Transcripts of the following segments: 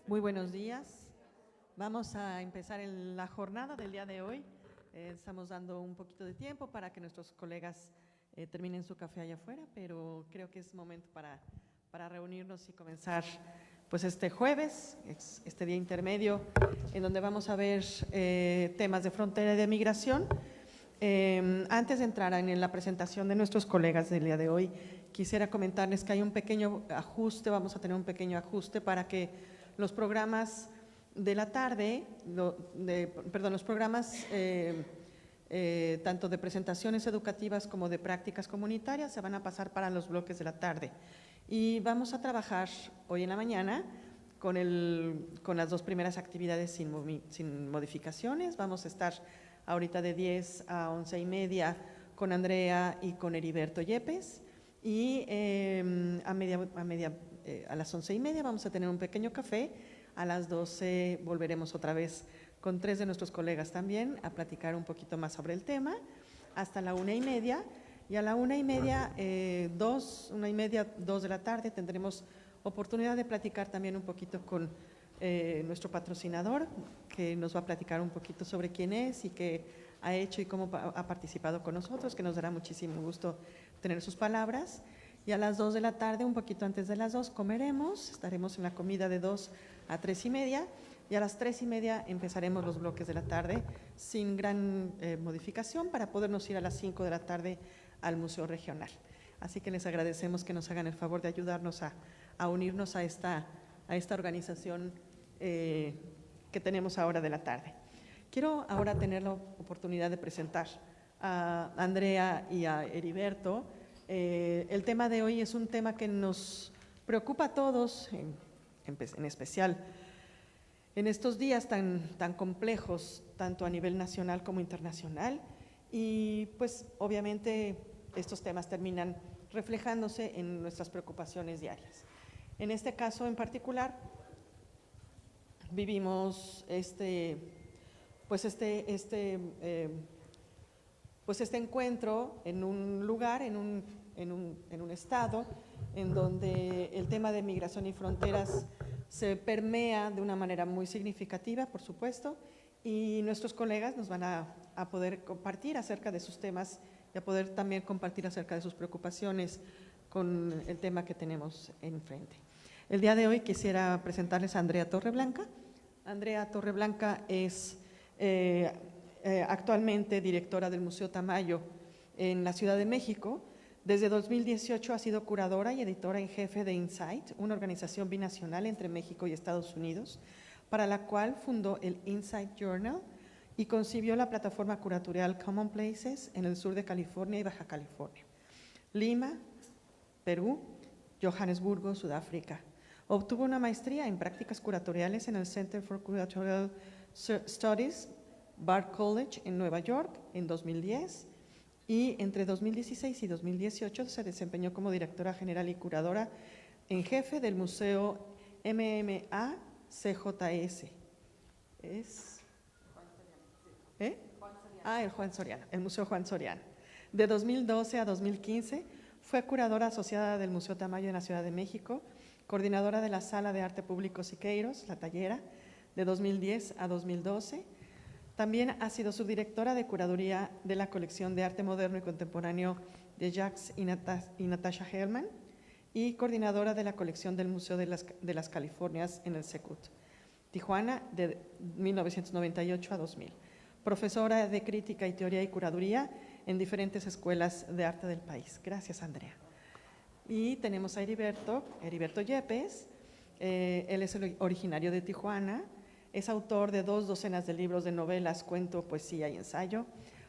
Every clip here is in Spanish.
Muy buenos días. Vamos a empezar la jornada del día de hoy. Estamos dando un poquito de tiempo para que nuestros colegas terminen su café allá afuera, pero creo que es momento para reunirnos y comenzar pues este jueves, este día intermedio, en donde vamos a ver temas de frontera y de migración. Antes de entrar en la presentación de nuestros colegas del día de hoy, quisiera comentarles que hay un pequeño ajuste, vamos a tener un pequeño ajuste para que los programas de la tarde, los programas tanto de presentaciones educativas como de prácticas comunitarias se van a pasar para los bloques de la tarde. Y vamos a trabajar hoy en la mañana con las dos primeras actividades sin modificaciones. Vamos a estar ahorita de 10 a 11:30 con Andrea y con Heriberto Yepes. Y a las 11:30 vamos a tener un pequeño café. A las 12 volveremos otra vez con 3 de nuestros colegas también a platicar un poquito más sobre el tema, hasta la 1:30. Y a la 1:30, 2 de la tarde, tendremos oportunidad de platicar también un poquito con nuestro patrocinador, que nos va a platicar un poquito sobre quién es y qué ha hecho y cómo ha participado con nosotros, que nos dará muchísimo gusto tener sus palabras. Y a las 2 de la tarde, un poquito antes de las 2, comeremos, estaremos en la comida de 2 a 3:30, y a las 3:30 empezaremos los bloques de la tarde sin gran modificación para podernos ir a las 5 de la tarde al Museo Regional. Así que les agradecemos que nos hagan el favor de ayudarnos a unirnos a esta organización que tenemos ahora de la tarde. Quiero ahora tener la oportunidad de presentar a Andrea y a Heriberto. El tema de hoy es un tema que nos preocupa a todos, en especial en estos días tan complejos, tanto a nivel nacional como internacional, y pues obviamente estos temas terminan reflejándose en nuestras preocupaciones diarias. En este caso en particular, vivimos este encuentro en un lugar, en un estado, en donde el tema de migración y fronteras se permea de una manera muy significativa, por supuesto, y nuestros colegas nos van a poder compartir acerca de sus temas y a poder también compartir acerca de sus preocupaciones con el tema que tenemos enfrente. El día de hoy quisiera presentarles a Andrea Torreblanca. Andrea Torreblanca es actualmente directora del Museo Tamayo en la Ciudad de México. Desde 2018 ha sido curadora y editora en jefe de Insight, una organización binacional entre México y Estados Unidos, para la cual fundó el Insight Journal y concibió la plataforma curatorial Common Places en el sur de California y Baja California, Lima, Perú, Johannesburgo, Sudáfrica. Obtuvo una maestría en prácticas curatoriales en el Center for Curatorial Studies, Bard College en Nueva York en 2010, y entre 2016 y 2018 se desempeñó como directora general y curadora en jefe del Museo MMA CJS. El Juan Soriano, el Museo Juan Soriano. De 2012 a 2015 fue curadora asociada del Museo Tamayo en la Ciudad de México, coordinadora de la Sala de Arte Público Siqueiros, La Tallera, de 2010 a 2012. También ha sido subdirectora de curaduría de la colección de arte moderno y contemporáneo de Jacques y Natasha Hellman y coordinadora de la colección del Museo de las Californias en el Secut, Tijuana, de 1998 a 2000. Profesora de crítica y teoría y curaduría en diferentes escuelas de arte del país. Gracias, Andrea. Y tenemos a Heriberto Yepes. Él es el originario de Tijuana. Es autor de 2 docenas de libros de novelas, cuento, poesía y ensayo.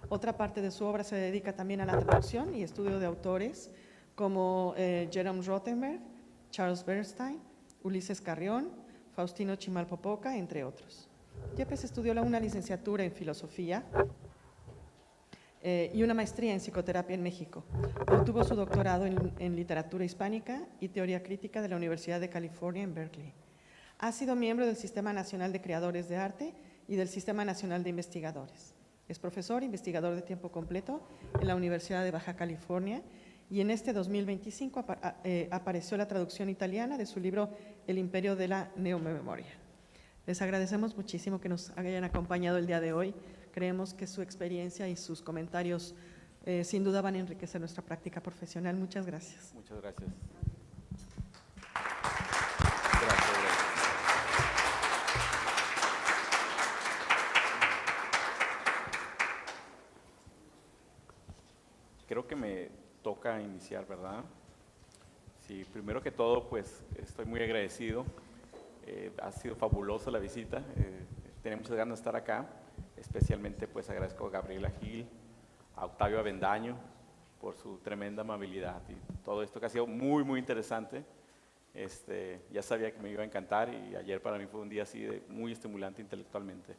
Otra parte de su obra se dedica también a la traducción y estudio de autores como Jerome Rothenberg, Charles Bernstein, Ulises Carrión, Faustino Chimalpopoca, entre otros. Yepes estudió una licenciatura en filosofía y una maestría en psicoterapia en México. Obtuvo su doctorado en literatura hispánica y teoría crítica de la Universidad de California en Berkeley. Ha sido miembro del Sistema Nacional de Creadores de Arte y del Sistema Nacional de Investigadores. Es profesor e investigador de tiempo completo en la Universidad de Baja California, y en este 2025 apareció la traducción italiana de su libro El Imperio de la Neomemoria. Les agradecemos muchísimo que nos hayan acompañado el día de hoy. Creemos que su experiencia y sus comentarios sin duda van a enriquecer nuestra práctica profesional. Muchas gracias. Muchas gracias. Gracias. Creo que me toca iniciar, ¿verdad? Sí, primero que todo, pues estoy muy agradecido. Ha sido fabulosa la visita. Tenía muchas ganas de estar acá. Especialmente, pues agradezco a Gabriela Gil, a Octavio Avendaño, por su tremenda amabilidad y todo esto que ha sido muy, muy interesante. Ya sabía que me iba a encantar y ayer para mí fue un día así de muy estimulante intelectualmente.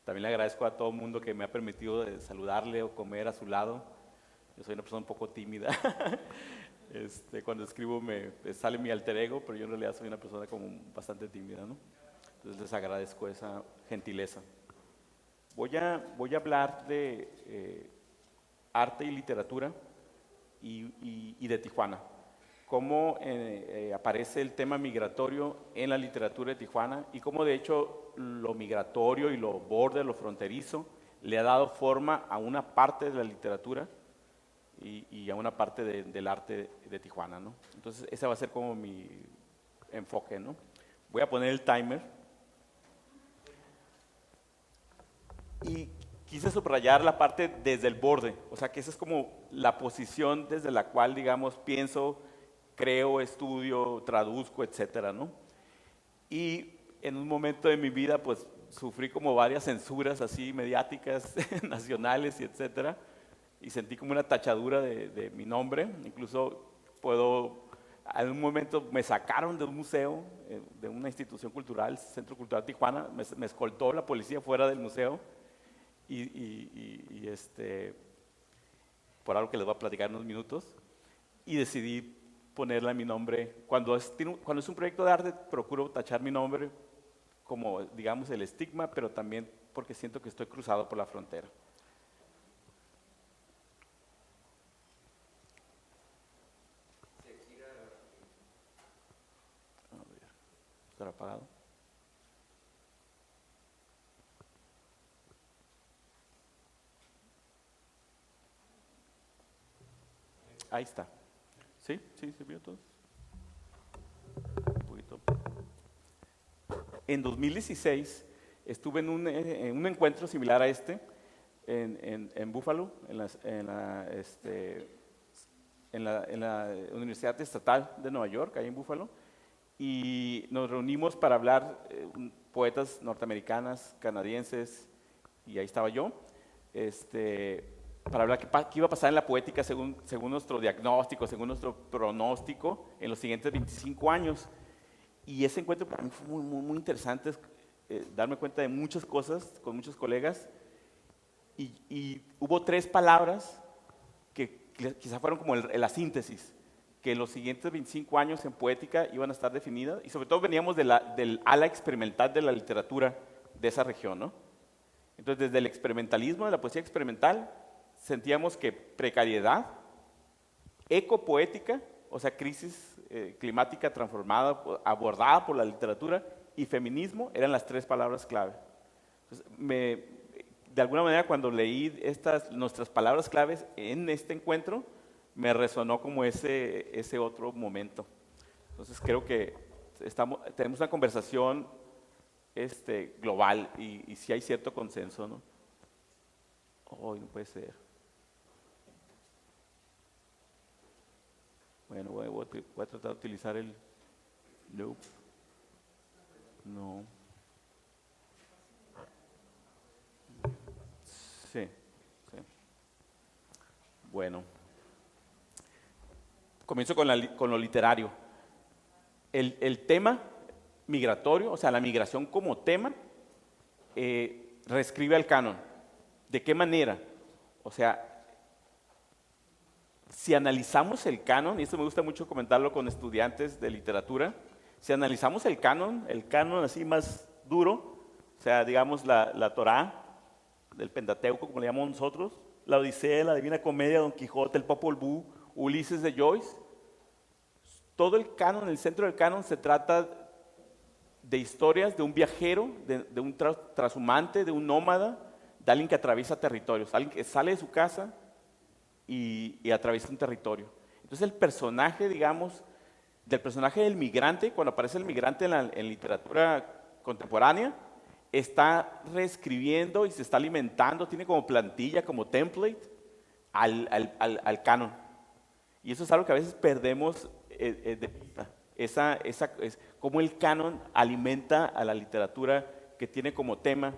También le agradezco a todo el mundo que me ha permitido saludarle o comer a su lado. Yo soy una persona un poco tímida. Cuando escribo me sale mi alter ego, pero yo en realidad soy una persona como bastante tímida, ¿no? Entonces les agradezco esa gentileza. Voy a hablar de arte y literatura y de Tijuana. Cómo aparece el tema migratorio en la literatura de Tijuana y cómo de hecho lo migratorio y lo border, lo fronterizo, le ha dado forma a una parte de la literatura y a una parte del arte de Tijuana, ¿no? Entonces ese va a ser como mi enfoque, ¿no? Voy a poner el timer. Y quise subrayar la parte desde el borde, o sea que esa es como la posición desde la cual, digamos, pienso, creo, estudio, traduzco, etcétera, ¿no? Y en un momento de mi vida, pues, sufrí como varias censuras así mediáticas, nacionales y etcétera, y sentí como una tachadura de mi nombre. Incluso en un momento me sacaron de un museo, de una institución cultural, Centro Cultural Tijuana, me escoltó la policía fuera del museo, por algo que les voy a platicar en unos minutos, y decidí ponerle a mi nombre. Cuando es un proyecto de arte, procuro tachar mi nombre como, digamos, el estigma, pero también porque siento que estoy cruzado por la frontera. A ver, ¿estará apagado? Ahí está. ¿Sí? ¿Sí? ¿Se vio todo? Un poquito. En 2016 estuve en un encuentro similar a en Buffalo, en la Universidad Estatal de Nueva York, ahí en Buffalo, y nos reunimos para hablar, poetas norteamericanas, canadienses, y ahí estaba yo, para hablar qué iba a pasar en la poética según nuestro diagnóstico, según nuestro pronóstico en los siguientes 25 años. Y ese encuentro para mí fue muy, muy, muy interesante, darme cuenta de muchas cosas con muchos colegas, y hubo 3 palabras que quizá fueron como la síntesis, que en los siguientes 25 años en poética iban a estar definidas, y sobre todo veníamos del ala experimental de la literatura de esa región, ¿no? Entonces, desde el experimentalismo, de la poesía experimental, sentíamos que precariedad, ecopoética, o sea, crisis climática transformada, abordada por la literatura, y feminismo eran las 3 palabras clave. Entonces, de alguna manera, cuando leí nuestras palabras claves en este encuentro, me resonó como ese otro momento. Entonces, creo que tenemos una conversación global y sí hay cierto consenso, ¿no? Hoy no puede ser. Bueno, voy a tratar de utilizar el loop. No. Sí. Bueno. Comienzo con lo literario. El tema migratorio, o sea, la migración como tema, reescribe al canon. ¿De qué manera? O sea, si analizamos el canon, y esto me gusta mucho comentarlo con estudiantes de literatura, si analizamos el canon así más duro, o sea, digamos la Torá del Pentateuco, como le llamamos nosotros, la Odisea, la Divina Comedia, Don Quijote, el Popol Vuh, Ulises de Joyce, todo el canon, el centro del canon se trata de historias de un viajero, de un transhumante, de un nómada, de alguien que atraviesa territorios, alguien que sale de su casa y atraviesa un territorio. Entonces el personaje, digamos, del personaje del migrante, cuando aparece el migrante en literatura contemporánea, está reescribiendo y se está alimentando, tiene como plantilla, como template, al canon. Y eso es algo que a veces perdemos de vista. Cómo el canon alimenta a la literatura que tiene como tema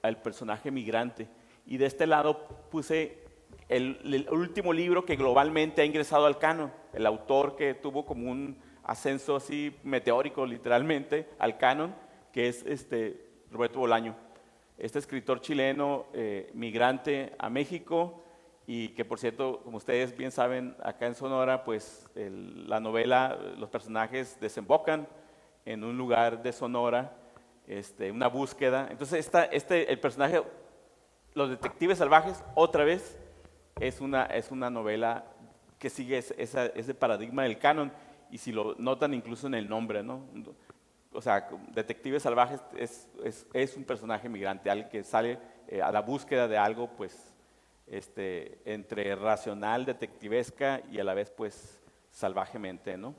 al personaje migrante. Y de este lado puse el último libro que globalmente ha ingresado al canon, el autor que tuvo como un ascenso así meteórico literalmente al canon, que es Roberto Bolaño, este escritor chileno migrante a México, y que por cierto, como ustedes bien saben, acá en Sonora, pues la novela, los personajes desembocan en un lugar de Sonora, una búsqueda. Entonces el personaje, Los Detectives Salvajes, otra vez, es una novela que sigue ese paradigma del canon, y si lo notan incluso en el nombre, ¿no? O sea, Detectives Salvajes es un personaje migrante, alguien que sale a la búsqueda de algo, pues, entre racional, detectivesca y a la vez, pues, salvajemente, ¿no?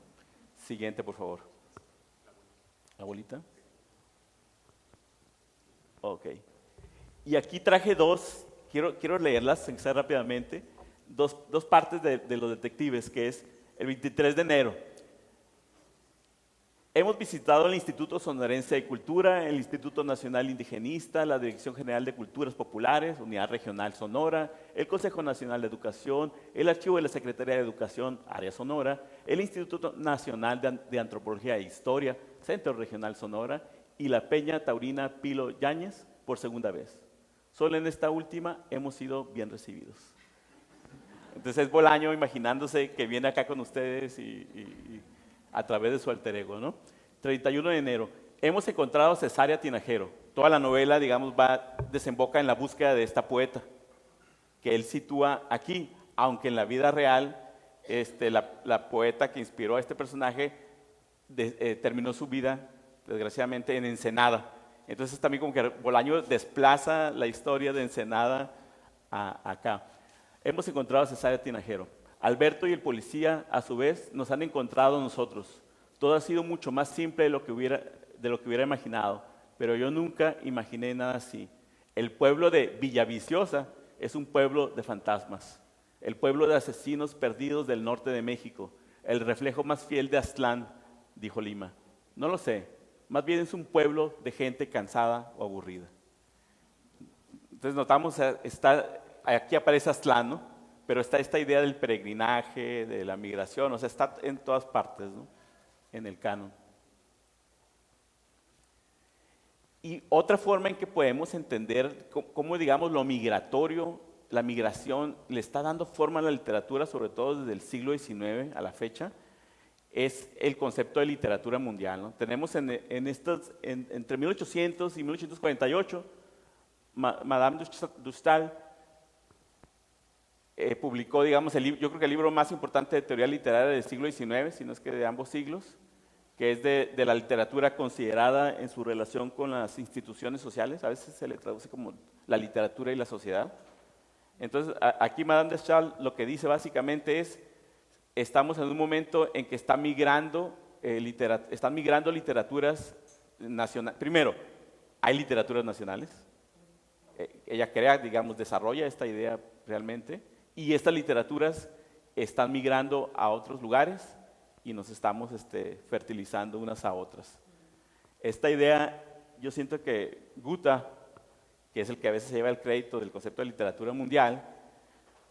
Siguiente, por favor. ¿La bolita? Ok. Y aquí traje quiero leerlas, aunque rápidamente, dos partes de los detectives, que es el 23 de enero. Hemos visitado el Instituto Sonorense de Cultura, el Instituto Nacional Indigenista, la Dirección General de Culturas Populares, Unidad Regional Sonora, el Consejo Nacional de Educación, el Archivo de la Secretaría de Educación, Área Sonora, el Instituto Nacional de Antropología e Historia, Centro Regional Sonora, y la Peña Taurina Pilo Yáñez por segunda vez. Solo en esta última hemos sido bien recibidos. Entonces es Bolaño imaginándose que viene acá con ustedes y a través de su alter ego, ¿no? 31 de enero. Hemos encontrado a Cesárea Tinajero. Toda la novela, digamos, desemboca en la búsqueda de esta poeta, que él sitúa aquí, aunque en la vida real, la poeta que inspiró a este personaje terminó su vida, desgraciadamente, en Ensenada. Entonces también como que Bolaño desplaza la historia de Ensenada acá. Hemos encontrado a Cesárea Tinajero. Alberto y el policía, a su vez, nos han encontrado a nosotros. Todo ha sido mucho más simple de lo que hubiera imaginado, pero yo nunca imaginé nada así. El pueblo de Villaviciosa es un pueblo de fantasmas, el pueblo de asesinos perdidos del norte de México, el reflejo más fiel de Aztlán, dijo Lima. No lo sé, más bien es un pueblo de gente cansada o aburrida. Entonces notamos, aquí aparece Aztlán, ¿no? Pero está esta idea del peregrinaje, de la migración, o sea, está en todas partes, ¿no? En el canon. Y otra forma en que podemos entender cómo, digamos, lo migratorio, la migración, le está dando forma a la literatura, sobre todo desde el siglo XIX a la fecha, es el concepto de literatura mundial, ¿no? Tenemos entre 1800 y 1848, Madame de Staël publicó, digamos, yo creo que el libro más importante de teoría literaria del siglo XIX, si no es que de ambos siglos, que es de la literatura considerada en su relación con las instituciones sociales. A veces se le traduce como la literatura y la sociedad. Entonces, aquí Madame de Staël lo que dice básicamente es, estamos en un momento en que están migrando literaturas nacionales. Primero, hay literaturas nacionales. Ella crea, digamos, desarrolla esta idea realmente. Y estas literaturas están migrando a otros lugares y nos estamos fertilizando unas a otras. Esta idea, yo siento que Goethe, que es el que a veces lleva el crédito del concepto de literatura mundial,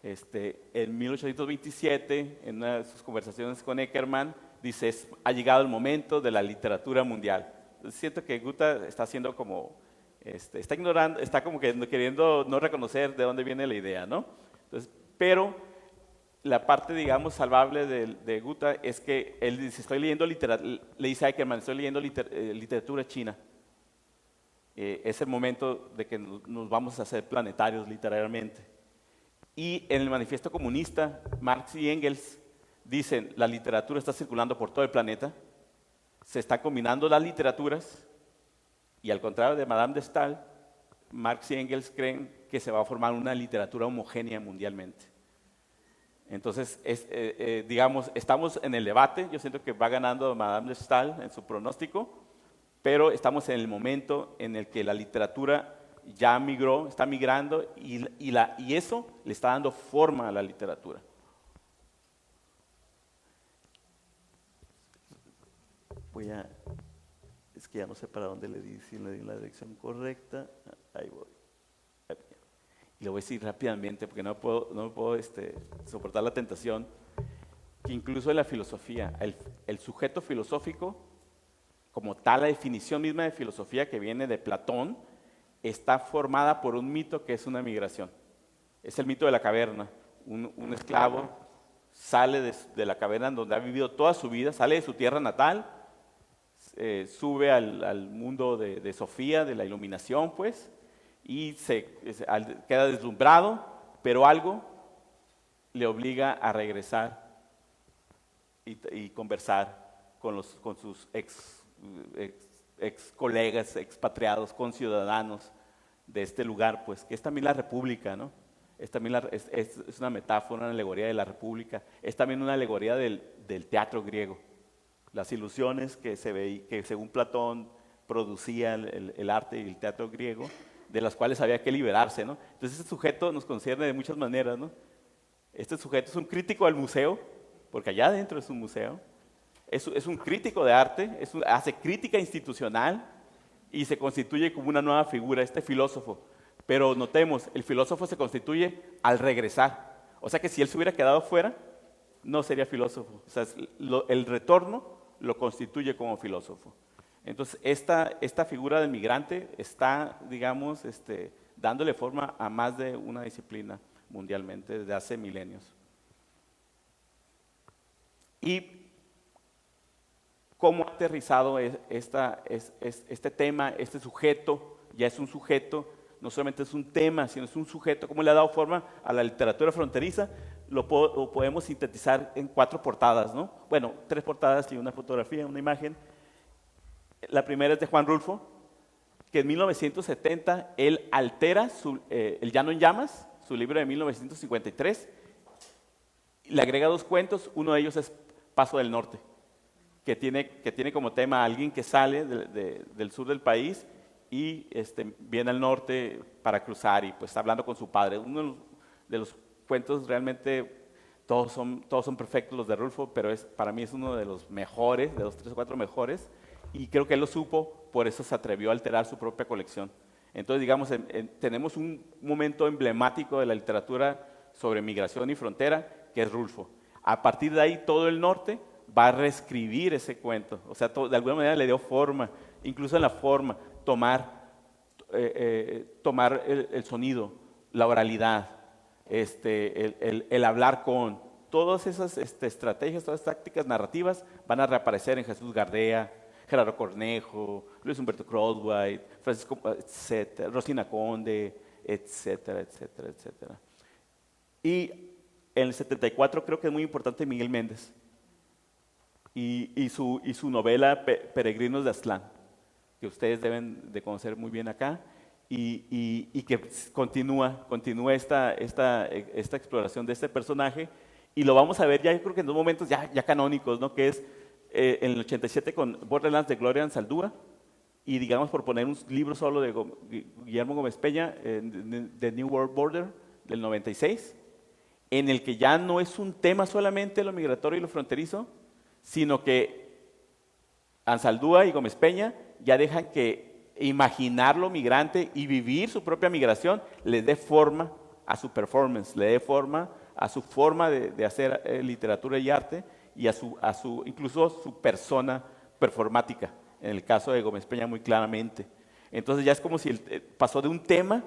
en 1827, en una de sus conversaciones con Eckermann, dice, ha llegado el momento de la literatura mundial. Entonces, siento que Goethe está haciendo como, está ignorando, está como que queriendo no reconocer de dónde viene la idea, ¿no? Entonces, pero la parte, digamos, salvable de Goethe es que él dice, le dice a Eckermann, estoy leyendo literatura china. Es el momento de que nos vamos a hacer planetarios literariamente. Y en el Manifiesto Comunista, Marx y Engels dicen, la literatura está circulando por todo el planeta, se están combinando las literaturas y al contrario de Madame de Staël, Marx y Engels creen que se va a formar una literatura homogénea mundialmente. Entonces, digamos, estamos en el debate, yo siento que va ganando Madame de Staël en su pronóstico, pero estamos en el momento en el que la literatura ya migró, está migrando y eso le está dando forma a la literatura. Es que ya no sé para dónde le di, si le di la dirección correcta, ahí voy. Y lo voy a decir rápidamente porque no me puedo soportar la tentación, que incluso en la filosofía, el sujeto filosófico, como tal, la definición misma de filosofía que viene de Platón, está formada por un mito que es una migración. Es el mito de la caverna. Un esclavo sale de la caverna donde ha vivido toda su vida, sale de su tierra natal, sube al mundo de Sofía, de la iluminación, pues, y queda deslumbrado, pero algo le obliga a regresar y conversar con sus ex colegas, expatriados, conciudadanos de este lugar, pues, que es también la República, ¿no? Es una metáfora, una alegoría de la República, es también una alegoría del teatro griego, las ilusiones que según Platón producía el arte y el teatro griego, de las cuales había que liberarse, ¿no? Entonces este sujeto nos concierne de muchas maneras, ¿no? Este sujeto es un crítico al museo, porque allá adentro es un museo, es un crítico de arte, hace crítica institucional y se constituye como una nueva figura, este filósofo. Pero notemos, el filósofo se constituye al regresar. O sea que si él se hubiera quedado fuera, no sería filósofo. O sea, el retorno lo constituye como filósofo. Entonces, esta figura del migrante está, digamos, dándole forma a más de una disciplina mundialmente desde hace milenios. Y cómo ha aterrizado este tema, este sujeto, ya es un sujeto, no solamente es un tema, sino es un sujeto, cómo le ha dado forma a la literatura fronteriza, lo podemos sintetizar en 4 portadas, ¿no? Bueno, 3 portadas y una fotografía, una imagen. La primera es de Juan Rulfo, que en 1970 él altera El Llano en Llamas, su libro de 1953, y le agrega 2 cuentos, uno de ellos es Paso del Norte, que tiene como tema a alguien que sale del sur del país y viene al norte para cruzar y pues está hablando con su padre. Uno de los cuentos realmente, todos son perfectos los de Rulfo, pero para mí es uno de los mejores, de los 3 o 4 mejores, y creo que él lo supo, por eso se atrevió a alterar su propia colección. Entonces, digamos, tenemos un momento emblemático de la literatura sobre migración y frontera, que es Rulfo. A partir de ahí, todo el norte va a reescribir ese cuento, o sea, de alguna manera le dio forma, incluso en la forma, tomar el sonido, la oralidad, el hablar con, todas esas estrategias, todas esas tácticas narrativas van a reaparecer en Jesús Gardea, Gerardo Cornejo, Luis Humberto Crosswhite, Francisco, etcétera, Rosina Conde, etcétera, etcétera, etcétera. Y en el 74 creo que es muy importante Miguel Méndez y su novela Peregrinos de Aztlán, que ustedes deben de conocer muy bien acá, y que continúa esta exploración de este personaje, y lo vamos a ver ya, yo creo que en 2 momentos ya canónicos, ¿no? Que es en el 87 con Borderlands de Gloria Anzaldúa, y digamos por poner un libro solo de Guillermo Gómez Peña, The New World Border, del 96, en el que ya no es un tema solamente lo migratorio y lo fronterizo, sino que Anzaldúa y Gómez Peña ya dejan que imaginar lo migrante y vivir su propia migración le dé forma a su performance, le dé forma a su forma de hacer literatura y arte, y incluso su persona performática, en el caso de Gómez Peña muy claramente. Entonces ya es como si pasó de un tema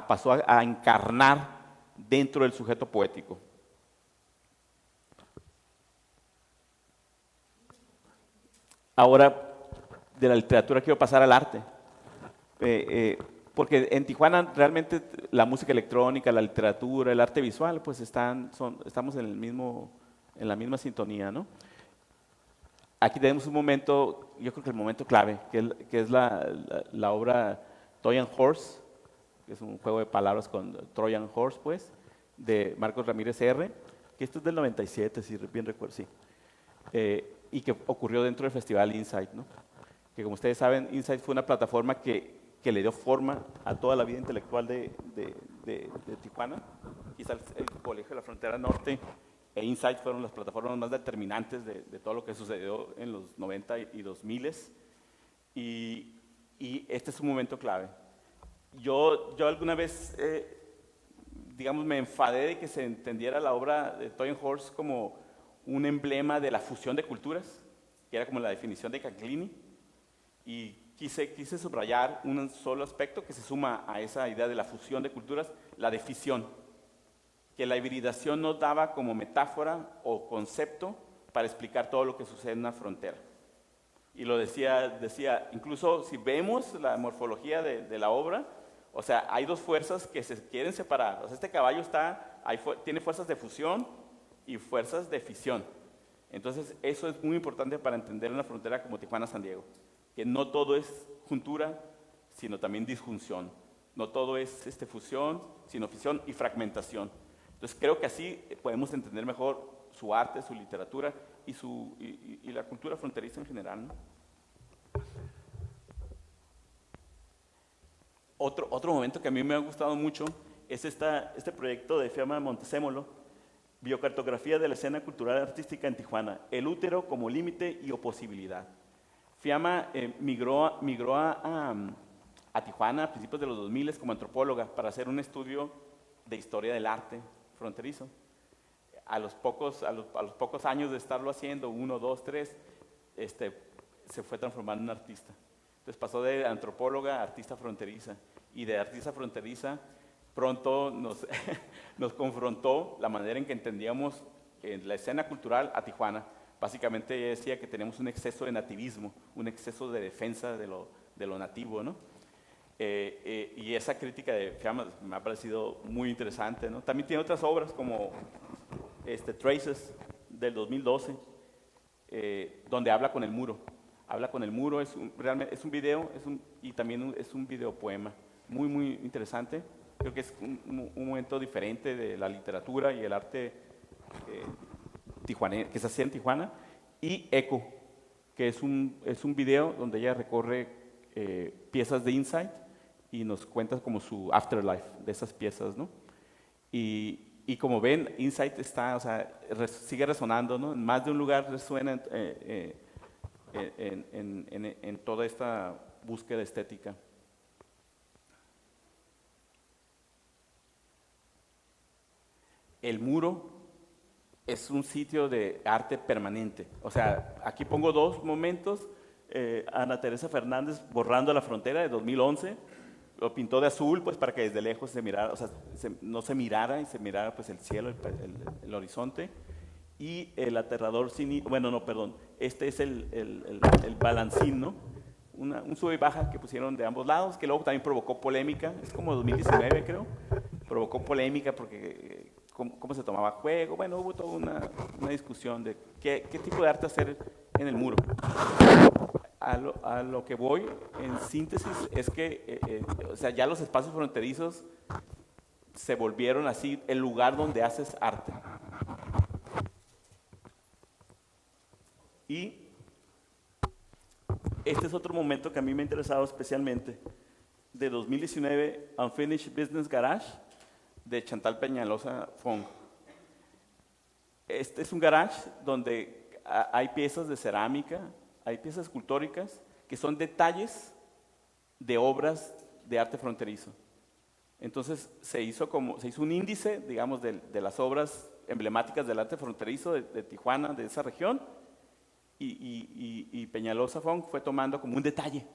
pasó a encarnar dentro del sujeto poético. Ahora, de la literatura quiero pasar al arte, porque en Tijuana realmente la música electrónica, la literatura, el arte visual, pues estamos en la misma sintonía, ¿no? aquí tenemos un momento, yo creo que el momento clave, que es la obra Trojan Horse, que es un juego de palabras con Trojan Horse, pues, de Marcos Ramírez R., que esto es del 97, si bien recuerdo, sí, y que ocurrió dentro del Festival Insight, ¿no? Que como ustedes saben, Insight fue una plataforma que le dio forma a toda la vida intelectual de Tijuana. Quizás el Colegio de la Frontera Norte e Insight fueron las plataformas más determinantes de todo lo que sucedió en los 90 y 2000. Y este es un momento clave. Yo alguna vez, digamos, me enfadé de que se entendiera la obra de Trojan Horse como un emblema de la fusión de culturas, que era como la definición de Canclini, y quise subrayar un solo aspecto que se suma a esa idea de la fusión de culturas, la de fisión, que la hibridación nos daba como metáfora o concepto para explicar todo lo que sucede en una frontera. Y lo decía, incluso si vemos la morfología de la obra, o sea, hay dos fuerzas que se quieren separar. O sea, este caballo tiene fuerzas de fusión y fuerzas de fisión. Entonces, eso es muy importante para entender una frontera como Tijuana-San Diego, que no todo es juntura, sino también disjunción. No todo es fusión, sino fisión y fragmentación. Entonces, creo que así podemos entender mejor su arte, su literatura y la cultura fronteriza en general, ¿no? Otro momento que a mí me ha gustado mucho es este proyecto de Fiamma Montezemolo, Biocartografía de la escena cultural artística en Tijuana, el útero como límite y o posibilidad. Fiamma migró a Tijuana a principios de los 2000 como antropóloga para hacer un estudio de historia del arte fronterizo. A los pocos años de estarlo haciendo, 1, 2, 3, se fue transformando en artista. Entonces pasó de antropóloga a artista fronteriza, y de artista fronteriza pronto nos confrontó la manera en que entendíamos la escena cultural a Tijuana. Básicamente ella decía que tenemos un exceso de nativismo, un exceso de defensa de lo nativo, ¿no? Y esa crítica de Fiamma me ha parecido muy interesante, ¿no? También tiene otras obras como Traces del 2012, donde habla con el muro. Habla con el muro, realmente es un video y también es un videopoema muy, muy interesante. Creo que es un momento diferente de la literatura y el arte que se hacía en Tijuana. Y Echo, que es un video donde ella recorre piezas de Insight y nos cuenta como su afterlife de esas piezas, ¿no? Y como ven, Insight sigue resonando, ¿no? En más de un lugar resuena en toda esta búsqueda estética. El muro es un sitio de arte permanente. O sea, aquí pongo dos momentos. Ana Teresa Fernández borrando la frontera de 2011, lo pintó de azul pues para que desde lejos se mirara, o sea, no se mirara y se mirara pues el cielo, el horizonte. Y el aterrador este es el balancín, ¿no? Un sube y baja que pusieron de ambos lados, que luego también provocó polémica, es como 2019 creo, provocó polémica porque cómo se tomaba juego, bueno, hubo toda una discusión de qué tipo de arte hacer en el muro. A lo que voy, en síntesis, es que o sea, ya los espacios fronterizos se volvieron así el lugar donde haces arte. Y este es otro momento que a mí me ha interesado especialmente, de 2019, Unfinished Business Garage, de Chantal Peñalosa Fong. Este es un garage donde hay piezas de cerámica, hay piezas escultóricas, que son detalles de obras de arte fronterizo. Entonces se hizo un índice, digamos, de las obras emblemáticas del arte fronterizo de Tijuana, de esa región, y Peñalosa Fong fue tomando como un detalle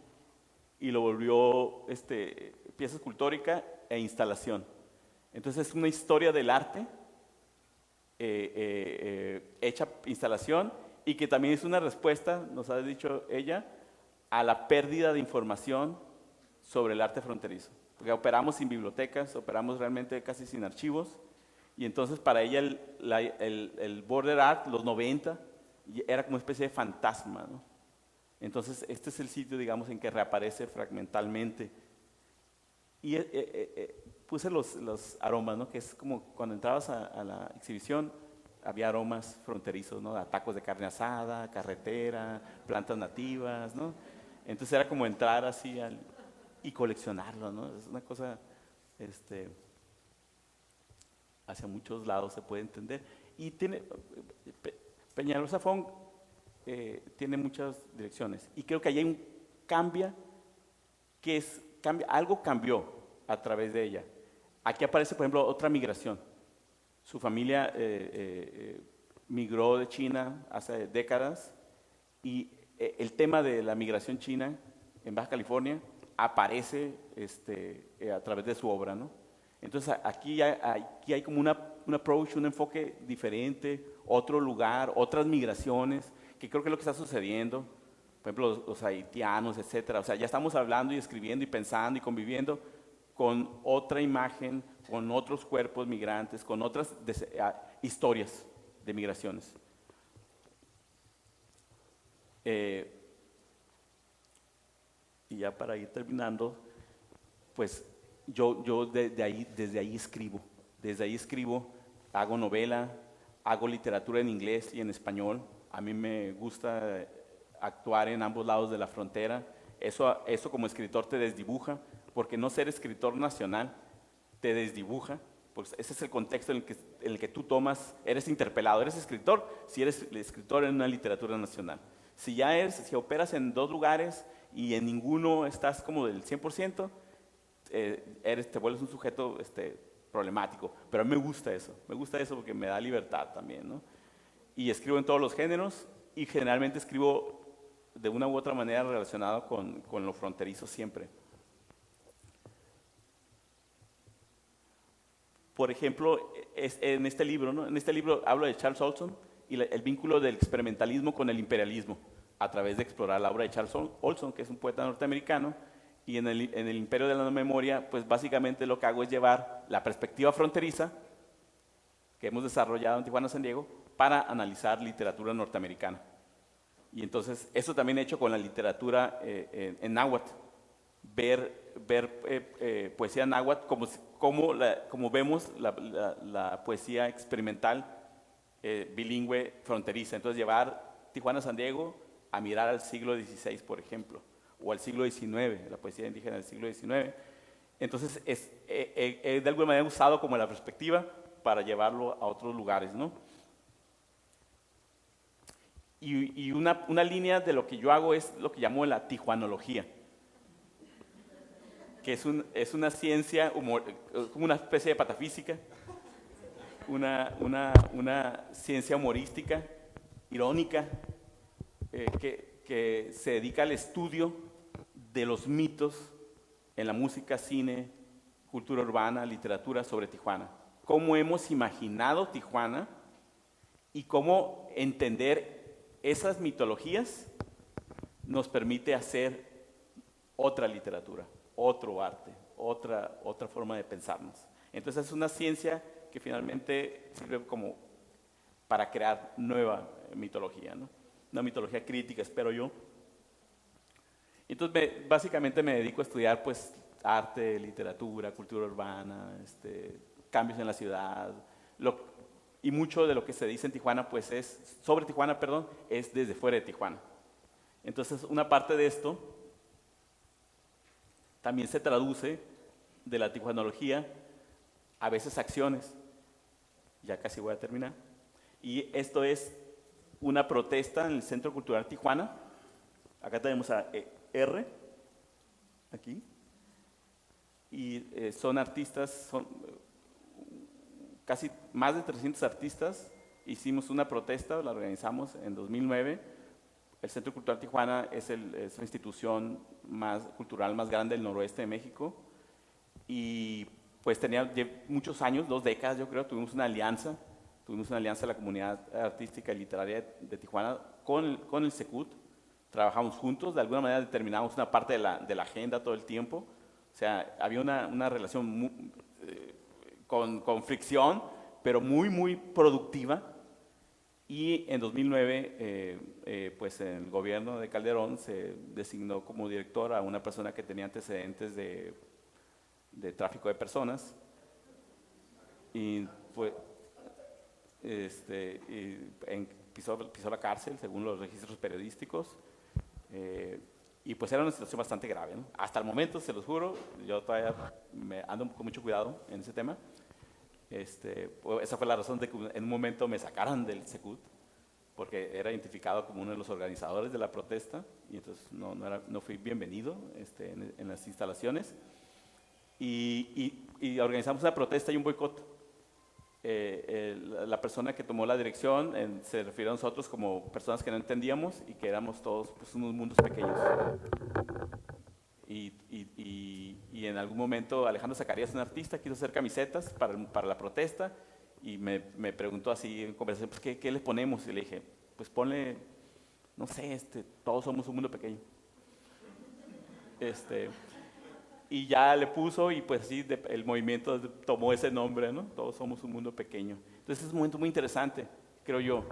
y lo volvió pieza escultórica e instalación. Entonces es una historia del arte hecha instalación, y que también es una respuesta, nos ha dicho ella, a la pérdida de información sobre el arte fronterizo. Porque operamos sin bibliotecas, operamos realmente casi sin archivos, y entonces para ella el border art, los 90, y era como una especie de fantasma, ¿no? Entonces, este es el sitio, digamos, en que reaparece fragmentalmente. Y puse los aromas, ¿no? Que es como cuando entrabas a la exhibición, había aromas fronterizos, ¿no? A tacos de carne asada, carretera, plantas nativas, ¿no? Entonces era como entrar así y coleccionarlo, ¿no? Es una cosa, hacia muchos lados se puede entender. Y tiene, Peñalosa Fong tiene muchas direcciones. Y creo que ahí hay algo cambió a través de ella. Aquí aparece, por ejemplo, otra migración. Su familia migró de China hace décadas y el tema de la migración china en Baja California aparece a través de su obra, ¿no? Entonces aquí hay como un approach, un enfoque diferente, otro lugar, otras migraciones, que creo que es lo que está sucediendo. Por ejemplo, los haitianos, etcétera. O sea, ya estamos hablando y escribiendo y pensando y conviviendo con otra imagen, con otros cuerpos migrantes, con otras historias de migraciones. Y ya para ir terminando, pues yo desde ahí escribo, hago novela, hago literatura en inglés y en español. A mí me gusta actuar en ambos lados de la frontera. Eso como escritor te desdibuja, porque no ser escritor nacional te desdibuja, pues ese es el contexto en el que tú eres interpelado, eres escritor si eres escritor en una literatura nacional. Si operas en dos lugares y en ninguno estás como del 100%, te vuelves un sujeto problemático. Pero a mí me gusta eso porque me da libertad también, ¿no? Y escribo en todos los géneros y generalmente escribo de una u otra manera relacionado con lo fronterizo siempre. Por ejemplo, en este libro, ¿no? En este libro hablo de Charles Olson y el vínculo del experimentalismo con el imperialismo a través de explorar la obra de Charles Olson, que es un poeta norteamericano, y en el Imperio de la Memoria, pues básicamente lo que hago es llevar la perspectiva fronteriza que hemos desarrollado en Tijuana, San Diego, para analizar literatura norteamericana. Y entonces, eso también he hecho con la literatura en náhuatl, ver poesía náhuatl como vemos la poesía experimental bilingüe fronteriza. Entonces, llevar Tijuana, San Diego a mirar al siglo XVI, por ejemplo, o al siglo XIX, la poesía indígena del siglo XIX. Entonces, de alguna manera usado como la perspectiva para llevarlo a otros lugares, ¿no? Y una línea de lo que yo hago es lo que llamo la tijuanología, que es una ciencia, como una especie de patafísica, una ciencia humorística, irónica, que se dedica al estudio de los mitos en la música, cine, cultura urbana, literatura sobre Tijuana. Cómo hemos imaginado Tijuana y cómo entender esas mitologías nos permite hacer otra literatura, otro arte, otra forma de pensarnos. Entonces es una ciencia que finalmente sirve como para crear nueva mitología, ¿no? Una mitología crítica, espero yo. Entonces básicamente me dedico a estudiar pues arte, literatura, cultura urbana, cambios en la ciudad, y mucho de lo que se dice en Tijuana, pues sobre Tijuana, perdón, es desde fuera de Tijuana. Entonces, una parte de esto también se traduce de la tijuanología a veces acciones. Ya casi voy a terminar. Y esto es una protesta en el Centro Cultural Tijuana. Acá tenemos a R, aquí. Y son artistas, casi más de 300 artistas. Hicimos una protesta, la organizamos en 2009. El Centro Cultural Tijuana es la institución cultural más grande del noroeste de México. Y pues tenía muchos años, 2 décadas yo creo, tuvimos una alianza de la comunidad artística y literaria de Tijuana con el Secut. Trabajamos juntos, de alguna manera determinamos una parte de la agenda todo el tiempo. O sea, había una relación con fricción, pero muy, muy productiva. Y en 2009, pues en el gobierno de Calderón se designó como director a una persona que tenía antecedentes de tráfico de personas y pues pisó la cárcel según los registros periodísticos, y pues era una situación bastante grave, ¿no? Hasta el momento, se los juro, yo todavía me ando con mucho cuidado en ese tema. Pues esa fue la razón de que en un momento me sacaran del Secut, porque era identificado como uno de los organizadores de la protesta, y entonces no fui bienvenido en las instalaciones, y organizamos una protesta y un boicot. La persona que tomó la dirección se refirió a nosotros como personas que no entendíamos y que éramos todos pues, unos mundos pequeños. Y en algún momento Alejandro Zacarías, un artista, quiso hacer camisetas para la protesta y me preguntó así en conversación, pues, ¿qué les ponemos? Y le dije, pues ponle, no sé, todos somos un mundo pequeño. Y ya le puso y pues sí, el movimiento tomó ese nombre, ¿no? Todos somos un mundo pequeño. Entonces es un momento muy interesante, creo yo,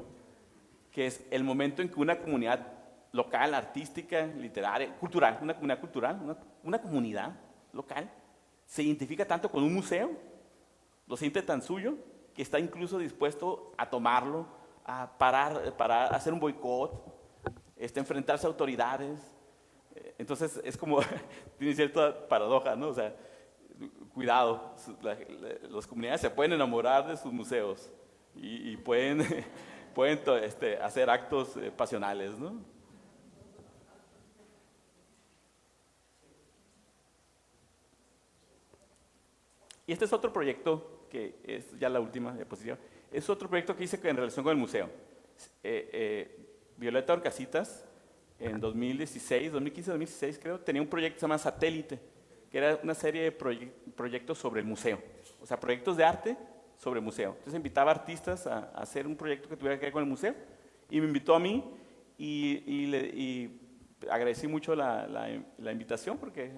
que es el momento en que una comunidad local, artística, literaria, cultural, una comunidad cultural, una comunidad local, se identifica tanto con un museo, lo siente tan suyo, que está incluso dispuesto a tomarlo, a parar, para hacer un boicot, enfrentarse a autoridades. Entonces es como, tiene cierta paradoja, ¿no? O sea, cuidado, las comunidades se pueden enamorar de sus museos y pueden hacer actos pasionales, ¿no? Y este es otro proyecto, que es ya la última diapositiva, es otro proyecto que hice en relación con el museo. Violeta Orcasitas, en 2015-2016 creo, tenía un proyecto que se llama Satélite, que era una serie de proyectos sobre el museo, o sea, proyectos de arte sobre museo. Entonces invitaba a artistas a hacer un proyecto que tuviera que ver con el museo, y me invitó a mí, y agradecí mucho la invitación, porque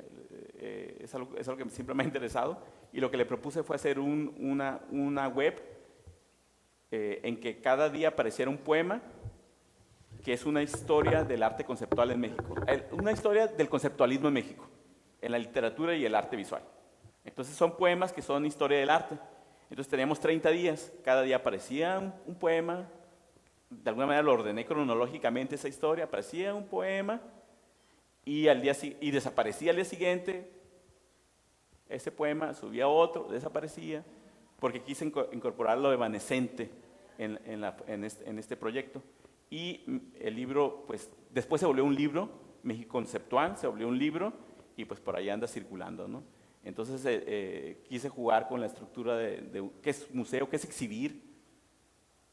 es algo que siempre me ha interesado, y lo que le propuse fue hacer una web en que cada día apareciera un poema, que es una historia del arte conceptual en México, una historia del conceptualismo en México, en la literatura y el arte visual. Entonces son poemas que son historia del arte. Entonces teníamos 30 días, cada día aparecía un poema, de alguna manera lo ordené cronológicamente esa historia, aparecía un poema y desaparecía al día siguiente, ese poema subía otro, desaparecía, porque quise incorporar lo evanescente en este proyecto. Y el libro, pues, después se volvió un libro, México Conceptual, se volvió un libro, y pues por ahí anda circulando, ¿no? Entonces quise jugar con la estructura de qué es museo, qué es exhibir,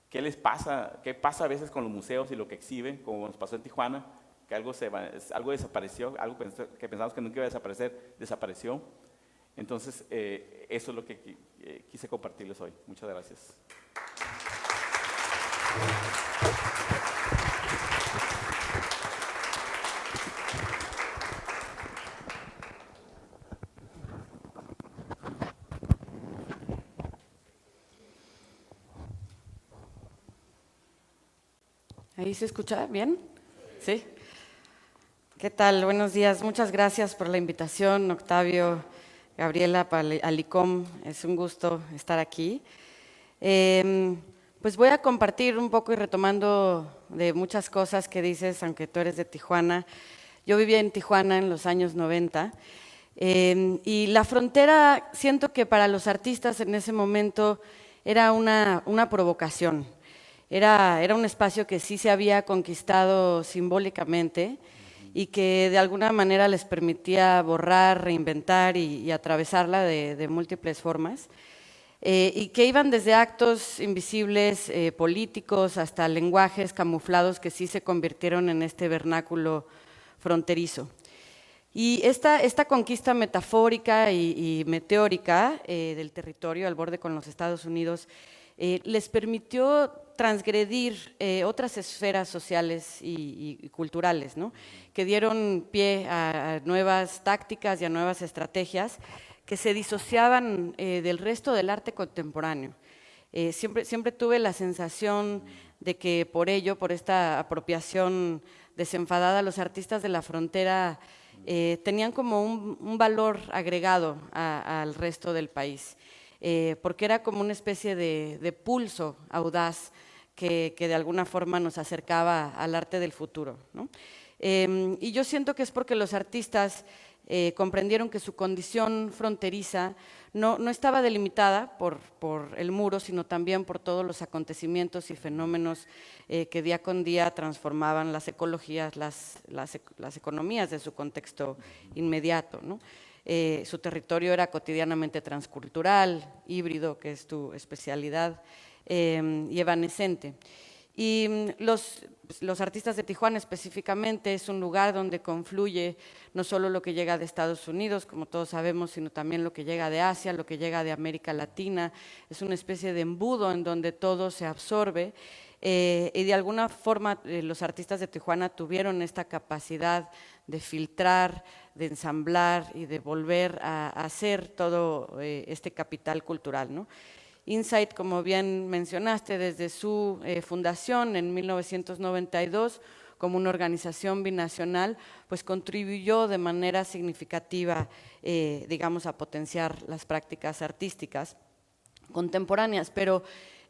qué les pasa, qué pasa a veces con los museos y lo que exhiben, como nos pasó en Tijuana, que algo desapareció, algo que pensamos que nunca iba a desaparecer, desapareció. Entonces eso es lo que quise compartirles hoy. Muchas gracias. ¿Ahí se escucha bien? ¿Sí? ¿Qué tal? Buenos días. Muchas gracias por la invitación, Octavio, Gabriela, Alicom. Es un gusto estar aquí. Pues voy a compartir un poco y retomando de muchas cosas que dices, aunque tú eres de Tijuana. Yo vivía en Tijuana en los años 90 y la frontera, siento que para los artistas en ese momento era una provocación. Era un espacio que sí se había conquistado simbólicamente y que de alguna manera les permitía borrar, reinventar y atravesarla de múltiples formas. Y que iban desde actos invisibles, políticos, hasta lenguajes camuflados que sí se convirtieron en este vernáculo fronterizo. Y esta conquista metafórica y meteórica del territorio al borde con los Estados Unidos les permitió transgredir otras esferas sociales y culturales, ¿no? Que dieron pie a nuevas tácticas y a nuevas estrategias que se disociaban del resto del arte contemporáneo. Siempre tuve la sensación de que por ello, por esta apropiación desenfadada, los artistas de la frontera tenían como un valor agregado al resto del país, porque era como una especie de pulso audaz que de alguna forma nos acercaba al arte del futuro, ¿no? Y yo siento que es porque los artistas comprendieron que su condición fronteriza no estaba delimitada por el muro, sino también por todos los acontecimientos y fenómenos que día con día transformaban las ecologías, las economías de su contexto inmediato, ¿no? Su territorio era cotidianamente transcultural, híbrido, que es tu especialidad, y evanescente. Y los artistas de Tijuana específicamente es un lugar donde confluye no solo lo que llega de Estados Unidos, como todos sabemos, sino también lo que llega de Asia, lo que llega de América Latina. Es una especie de embudo en donde todo se absorbe y de alguna forma los artistas de Tijuana tuvieron esta capacidad de filtrar, de ensamblar y de volver a hacer todo este capital cultural, ¿no? Insight, como bien mencionaste, desde su fundación en 1992 como una organización binacional, pues contribuyó de manera significativa, digamos, a potenciar las prácticas artísticas contemporáneas, pero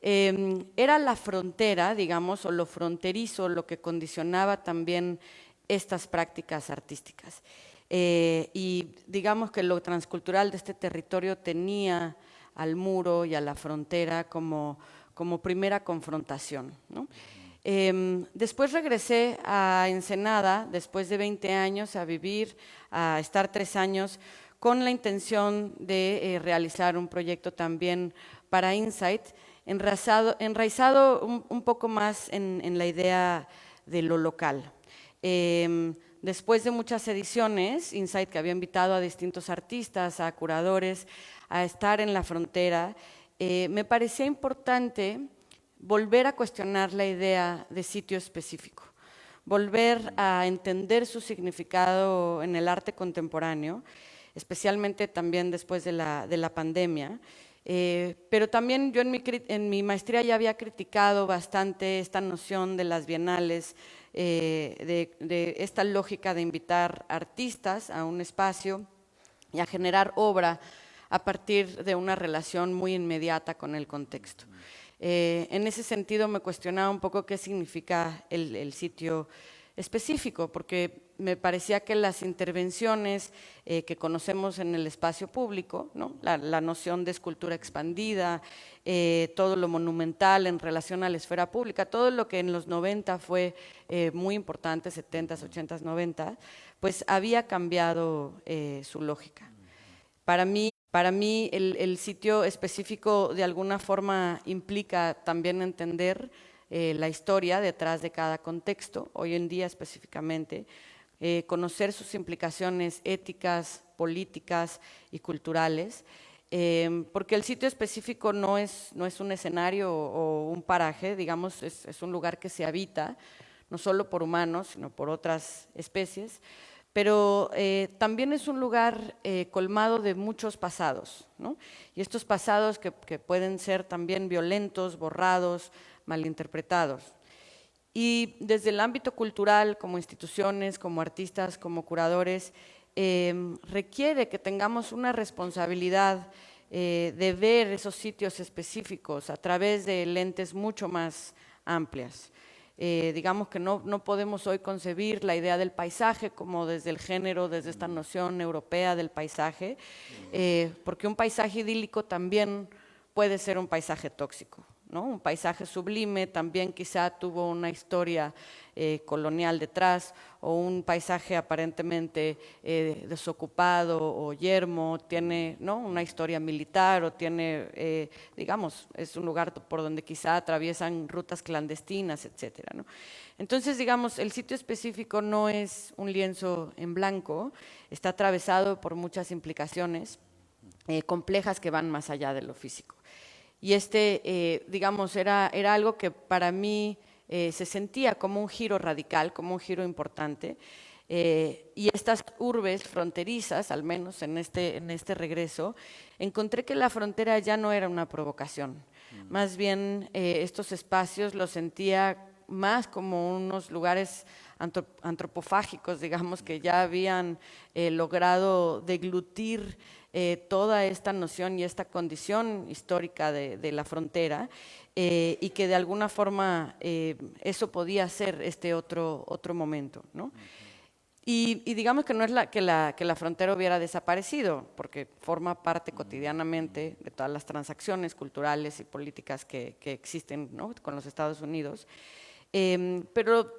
era la frontera, digamos, o lo fronterizo lo que condicionaba también estas prácticas artísticas. Y digamos que lo transcultural de este territorio tenía al muro y a la frontera como primera confrontación, ¿no? Después regresé a Ensenada, después de 20 años, a vivir, a estar 3 años, con la intención de realizar un proyecto también para Insight, enraizado un poco más en la idea de lo local. Después de muchas ediciones, Insight, que había invitado a distintos artistas, a curadores, a estar en la frontera, me parecía importante volver a cuestionar la idea de sitio específico, volver a entender su significado en el arte contemporáneo, especialmente también después de la pandemia. Pero también yo en mi maestría ya había criticado bastante esta noción de las bienales, de esta lógica de invitar artistas a un espacio y a generar obra a partir de una relación muy inmediata con el contexto. En ese sentido me cuestionaba un poco qué significa el sitio específico, porque me parecía que las intervenciones que conocemos en el espacio público, ¿no? La noción de escultura expandida, todo lo monumental en relación a la esfera pública, todo lo que en los 90 fue muy importante, 70s, 80s, 90, pues había cambiado su lógica. Para mí el sitio específico de alguna forma implica también entender la historia detrás de cada contexto, hoy en día específicamente, conocer sus implicaciones éticas, políticas y culturales, porque el sitio específico no es un escenario o un paraje, digamos, es un lugar que se habita, no solo por humanos, sino por otras especies, pero también es un lugar colmado de muchos pasados, ¿no? Y estos pasados que pueden ser también violentos, borrados, malinterpretados. Y desde el ámbito cultural, como instituciones, como artistas, como curadores, requiere que tengamos una responsabilidad de ver esos sitios específicos a través de lentes mucho más amplias. Digamos que no podemos hoy concebir la idea del paisaje como desde el género, desde esta noción europea del paisaje, porque un paisaje idílico también puede ser un paisaje tóxico, ¿no? Un paisaje sublime también quizá tuvo una historia colonial detrás, o un paisaje aparentemente desocupado o yermo tiene, ¿no?, una historia militar, o tiene, digamos, es un lugar por donde quizá atraviesan rutas clandestinas, etcétera, ¿no? Entonces, digamos, el sitio específico no es un lienzo en blanco, está atravesado por muchas implicaciones complejas que van más allá de lo físico. Y digamos, era algo que para mí se sentía como un giro radical, como un giro importante, y estas urbes fronterizas, al menos en este regreso, encontré que la frontera ya no era una provocación. Más bien estos espacios los sentía más como unos lugares antropofágicos, digamos, que ya habían logrado deglutir toda esta noción y esta condición histórica de la frontera, y que de alguna forma eso podía ser este otro momento, ¿no? Y digamos que no es que la frontera hubiera desaparecido, porque forma parte cotidianamente de todas las transacciones culturales y políticas que existen, ¿no?, con los Estados Unidos. Pero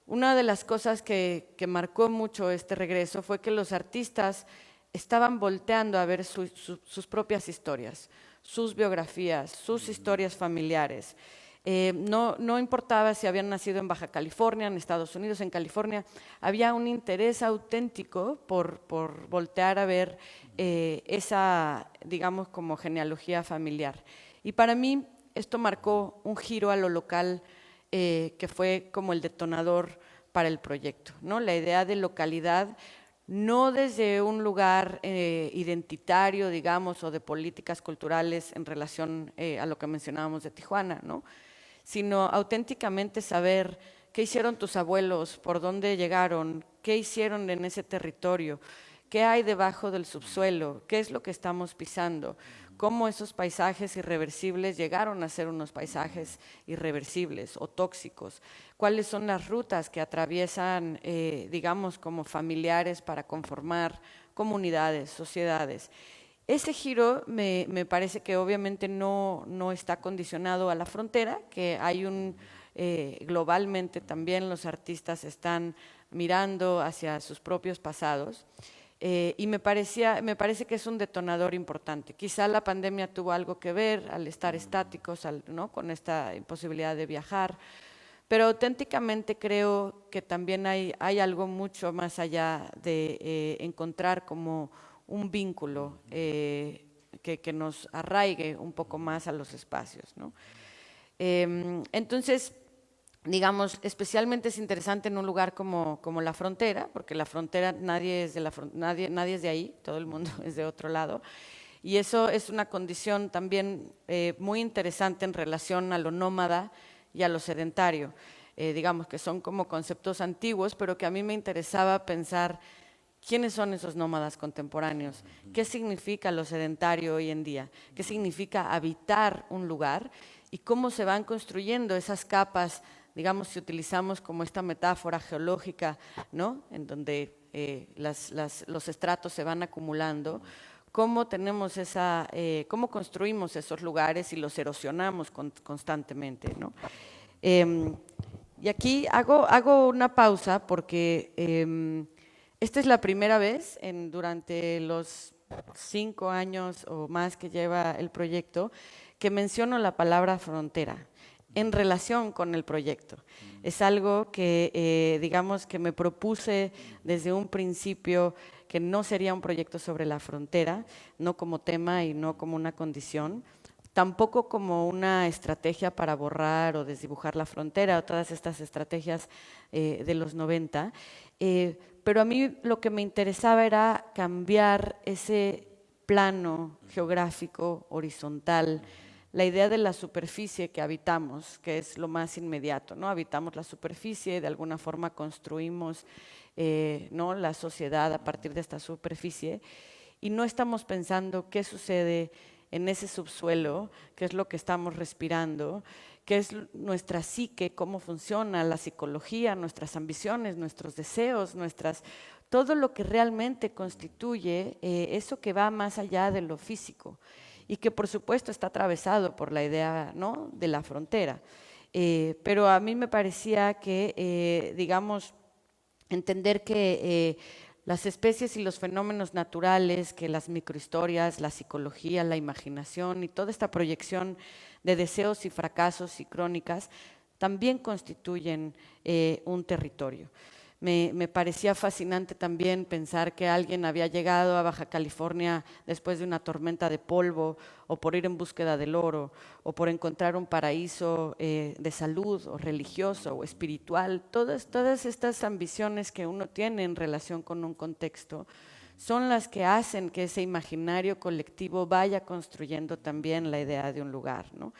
una de las cosas que marcó mucho este regreso fue que los artistas estaban volteando a ver sus propias historias, sus biografías, sus historias familiares. No importaba si habían nacido en Baja California, en Estados Unidos, en California, había un interés auténtico por voltear a ver esa, digamos, como genealogía familiar. Y para mí esto marcó un giro a lo local que fue como el detonador para el proyecto, ¿no? La idea de localidad, no desde un lugar identitario, digamos, o de políticas culturales en relación a lo que mencionábamos de Tijuana, ¿no?, sino auténticamente saber qué hicieron tus abuelos, por dónde llegaron, qué hicieron en ese territorio, qué hay debajo del subsuelo, qué es lo que estamos pisando, cómo esos paisajes irreversibles llegaron a ser unos paisajes irreversibles o tóxicos, cuáles son las rutas que atraviesan, digamos, como familiares para conformar comunidades, sociedades. Ese giro me parece que obviamente no está condicionado a la frontera, que hay globalmente también los artistas están mirando hacia sus propios pasados, y me parece que es un detonador importante. Quizá la pandemia tuvo algo que ver al estar estáticos, ¿no?, con esta imposibilidad de viajar, pero auténticamente creo que también hay algo mucho más allá de encontrar como un vínculo que nos arraigue un poco más a los espacios, ¿no? Entonces, digamos, especialmente es interesante en un lugar como la frontera, porque la frontera nadie es de ahí, todo el mundo es de otro lado, y eso es una condición también muy interesante en relación a lo nómada y a lo sedentario. Digamos que son como conceptos antiguos, pero que a mí me interesaba pensar ¿quiénes son esos nómadas contemporáneos? ¿Qué significa lo sedentario hoy en día? ¿Qué significa habitar un lugar? ¿Y cómo se van construyendo esas capas, digamos, si utilizamos como esta metáfora geológica, ¿no?, en donde los estratos se van acumulando? ¿Cómo cómo construimos esos lugares y los erosionamos constantemente, ¿no? Y aquí hago una pausa porque esta es la primera vez durante los 5 años o más que lleva el proyecto que menciono la palabra frontera en relación con el proyecto. Es algo que, digamos, que me propuse desde un principio que no sería un proyecto sobre la frontera, no como tema y no como una condición, tampoco como una estrategia para borrar o desdibujar la frontera o todas estas estrategias de los 90, pero a mí lo que me interesaba era cambiar ese plano geográfico horizontal, la idea de la superficie que habitamos, que es lo más inmediato, ¿no? Habitamos la superficie, de alguna forma construimos ¿no?, la sociedad a partir de esta superficie, y no estamos pensando qué sucede en ese subsuelo, qué es lo que estamos respirando, qué es nuestra psique, cómo funciona la psicología, nuestras ambiciones, nuestros deseos, todo lo que realmente constituye eso que va más allá de lo físico y que por supuesto está atravesado por la idea, ¿no?, de la frontera. Pero a mí me parecía que, digamos, entender que las especies y los fenómenos naturales, que las microhistorias, la psicología, la imaginación y toda esta proyección de deseos y fracasos y crónicas también constituyen un territorio. Me parecía fascinante también pensar que alguien había llegado a Baja California después de una tormenta de polvo, o por ir en búsqueda del oro, o por encontrar un paraíso de salud, o religioso, o espiritual. Todas estas ambiciones que uno tiene en relación con un contexto son las que hacen que ese imaginario colectivo vaya construyendo también la idea de un lugar, ¿no?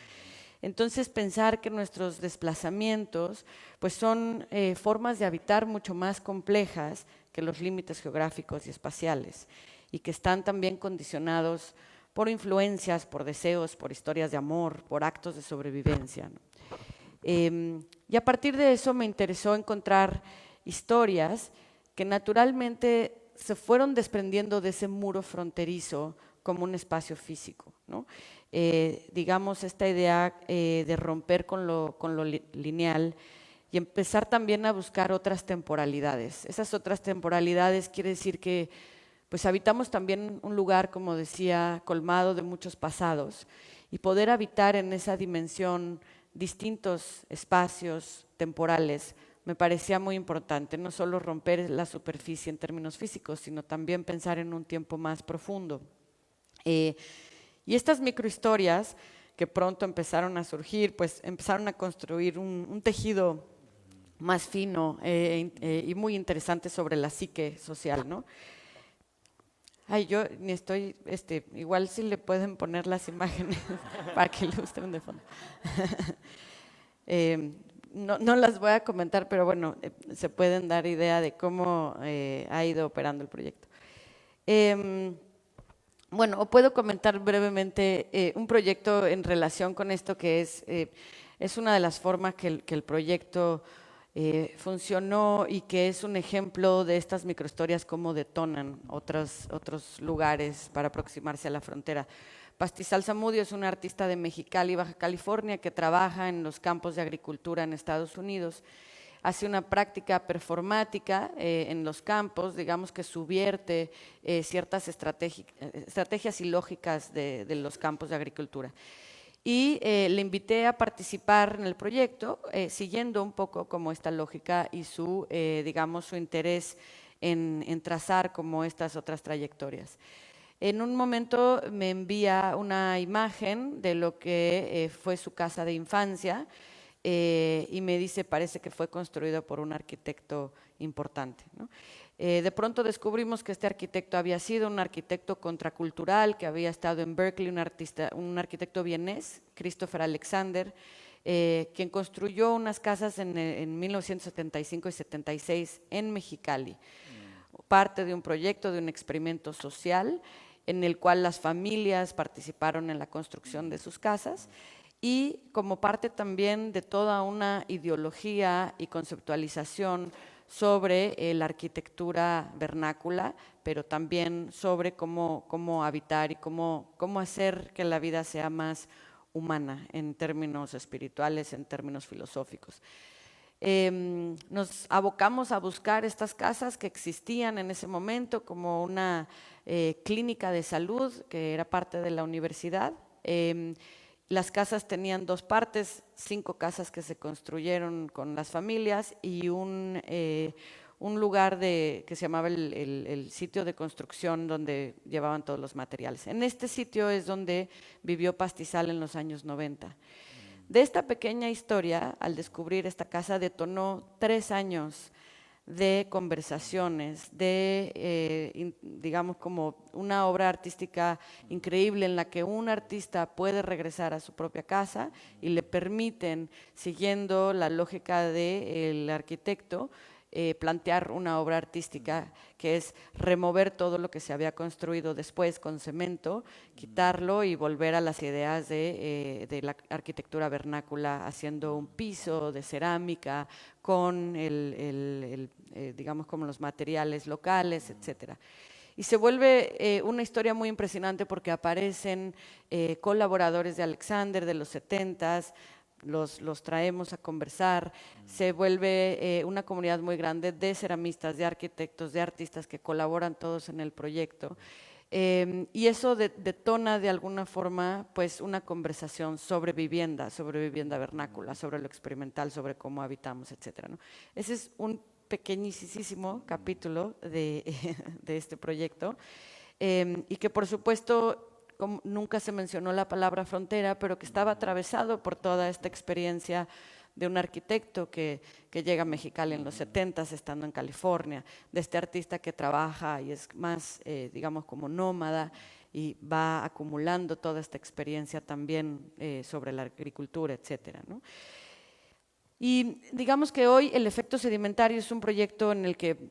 Entonces, pensar que nuestros desplazamientos pues son formas de habitar mucho más complejas que los límites geográficos y espaciales, y que están también condicionados por influencias, por deseos, por historias de amor, por actos de sobrevivencia, ¿no? Y a partir de eso me interesó encontrar historias que naturalmente se fueron desprendiendo de ese muro fronterizo como un espacio físico, ¿no? Digamos, esta idea de romper con lo lineal y empezar también a buscar otras temporalidades. Esas otras temporalidades quiere decir que pues habitamos también un lugar, como decía, colmado de muchos pasados, y poder habitar en esa dimensión distintos espacios temporales me parecía muy importante, no solo romper la superficie en términos físicos, sino también pensar en un tiempo más profundo. Y estas microhistorias que pronto empezaron a surgir, pues empezaron a construir un tejido más fino y muy interesante sobre la psique social, ¿no? Ay, yo ni estoy, igual si le pueden poner las imágenes para que ilustren de fondo. No las voy a comentar, pero bueno, se pueden dar idea de cómo ha ido operando el proyecto. Bueno, o puedo comentar brevemente un proyecto en relación con esto, que es una de las formas que el proyecto funcionó y que es un ejemplo de estas microhistorias, cómo detonan otros lugares para aproximarse a la frontera. Pastizal Zamudio es una artista de Mexicali, Baja California, que trabaja en los campos de agricultura en Estados Unidos. Hace una práctica performática en los campos, digamos que subvierte ciertas estrategias y lógicas de los campos de agricultura. Y le invité a participar en el proyecto, siguiendo un poco como esta lógica y digamos, su interés en trazar como estas otras trayectorias. En un momento me envía una imagen de lo que fue su casa de infancia y me dice, parece que fue construido por un arquitecto importante, ¿no? De pronto descubrimos que este arquitecto había sido un arquitecto contracultural que había estado en Berkeley, un arquitecto vienés, Christopher Alexander, quien construyó unas casas en 1975 y 76 en Mexicali, parte de un proyecto, de un experimento social en el cual las familias participaron en la construcción de sus casas y como parte también de toda una ideología y conceptualización sobre la arquitectura vernácula, pero también sobre cómo habitar y cómo hacer que la vida sea más humana en términos espirituales, en términos filosóficos. Nos abocamos a buscar estas casas que existían en ese momento como una clínica de salud que era parte de la universidad. Las casas tenían dos partes, 5 casas que se construyeron con las familias y un lugar que se llamaba el sitio de construcción donde llevaban todos los materiales. En este sitio es donde vivió Pastizal en los años 90. De esta pequeña historia, al descubrir esta casa, detonó 3 años de conversaciones, digamos, como una obra artística increíble en la que un artista puede regresar a su propia casa y le permiten, siguiendo la lógica del arquitecto, plantear una obra artística que es remover todo lo que se había construido después con cemento, quitarlo y volver a las ideas de la arquitectura vernácula, haciendo un piso de cerámica con digamos como los materiales locales, etcétera. Y se vuelve una historia muy impresionante porque aparecen colaboradores de Alexander de los 70s, los traemos a conversar, se vuelve una comunidad muy grande de ceramistas, de arquitectos, de artistas que colaboran todos en el proyecto. Y eso detona de alguna forma pues una conversación sobre vivienda vernácula, sobre lo experimental, sobre cómo habitamos, etcétera, ¿no? Ese es un pequeñísimo capítulo de este proyecto y que por supuesto nunca se mencionó la palabra frontera, pero que estaba atravesado por toda esta experiencia de un arquitecto que llega a Mexicali en los 70s, estando en California, de este artista que trabaja y es más, digamos, como nómada y va acumulando toda esta experiencia también sobre la agricultura, etcétera, ¿no? Y digamos que hoy el efecto sedimentario es un proyecto en el que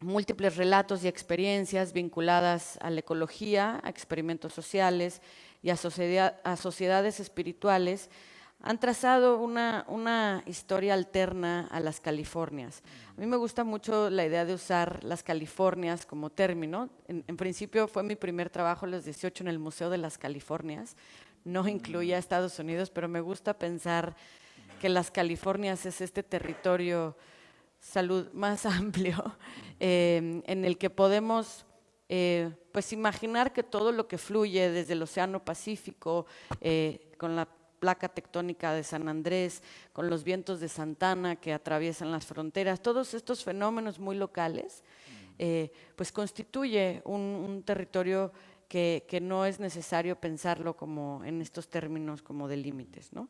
múltiples relatos y experiencias vinculadas a la ecología, a experimentos sociales y a sociedades espirituales han trazado una historia alterna a las Californias. A mí me gusta mucho la idea de usar las Californias como término. En principio fue mi primer trabajo a los 18 en el Museo de las Californias. No incluía Estados Unidos, pero me gusta pensar que las Californias es este territorio más amplio en el que podemos pues imaginar que todo lo que fluye desde el Océano Pacífico con la placa tectónica de San Andrés, con los vientos de Santana que atraviesan las fronteras, todos estos fenómenos muy locales, pues constituye un territorio que no es necesario pensarlo como en estos términos como de límites, ¿no?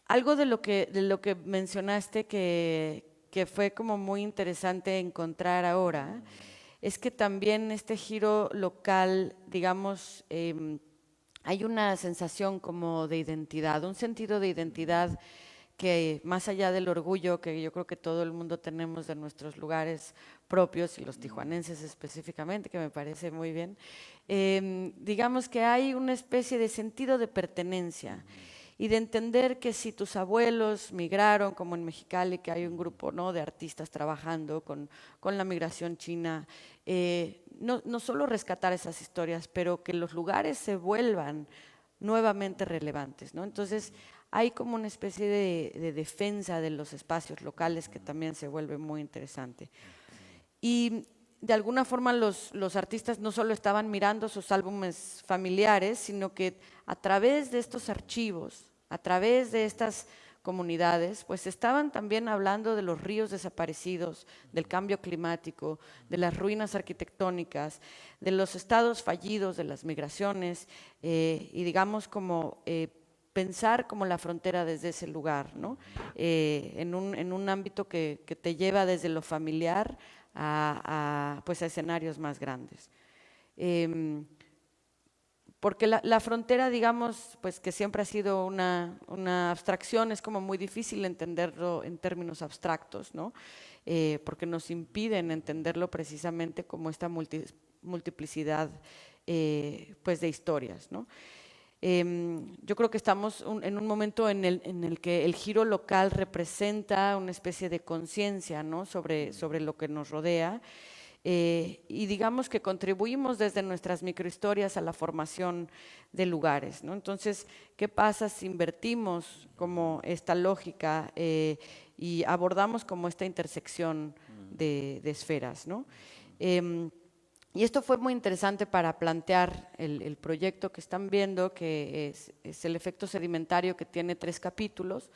Algo de lo que mencionaste que fue como muy interesante encontrar ahora es que también este giro local, digamos, hay una sensación como de identidad, un sentido de identidad que más allá del orgullo que yo creo que todo el mundo tenemos de nuestros lugares propios y los tijuanenses específicamente, que me parece muy bien, digamos que hay una especie de sentido de pertenencia y de entender que si tus abuelos migraron, como en Mexicali, que hay un grupo, ¿no?, de artistas trabajando con la migración china, no solo rescatar esas historias, pero que los lugares se vuelvan nuevamente relevantes, ¿no? Entonces hay como una especie de defensa de los espacios locales que también se vuelve muy interesante. Y de alguna forma los artistas no solo estaban mirando sus álbumes familiares, sino que a través de estos archivos, a través de estas comunidades, pues estaban también hablando de los ríos desaparecidos, del cambio climático, de las ruinas arquitectónicas, de los estados fallidos de las migraciones y digamos como pensar como la frontera desde ese lugar, ¿no? En un ámbito que te lleva desde lo familiar pues a escenarios más grandes. Porque la frontera, digamos, pues que siempre ha sido una abstracción, es como muy difícil entenderlo en términos abstractos, ¿no? Porque nos impiden entenderlo precisamente como esta multiplicidad pues de historias, ¿no? Yo creo que estamos en un momento en el que el giro local representa una especie de conciencia, ¿no?, sobre lo que nos rodea. Y digamos que contribuimos desde nuestras microhistorias a la formación de lugares, ¿no? Entonces, ¿qué pasa si invertimos como esta lógica y abordamos como esta intersección de esferas, ¿no? Y esto fue muy interesante para plantear el proyecto que están viendo, que es el efecto sedimentario, que tiene 3 capítulos,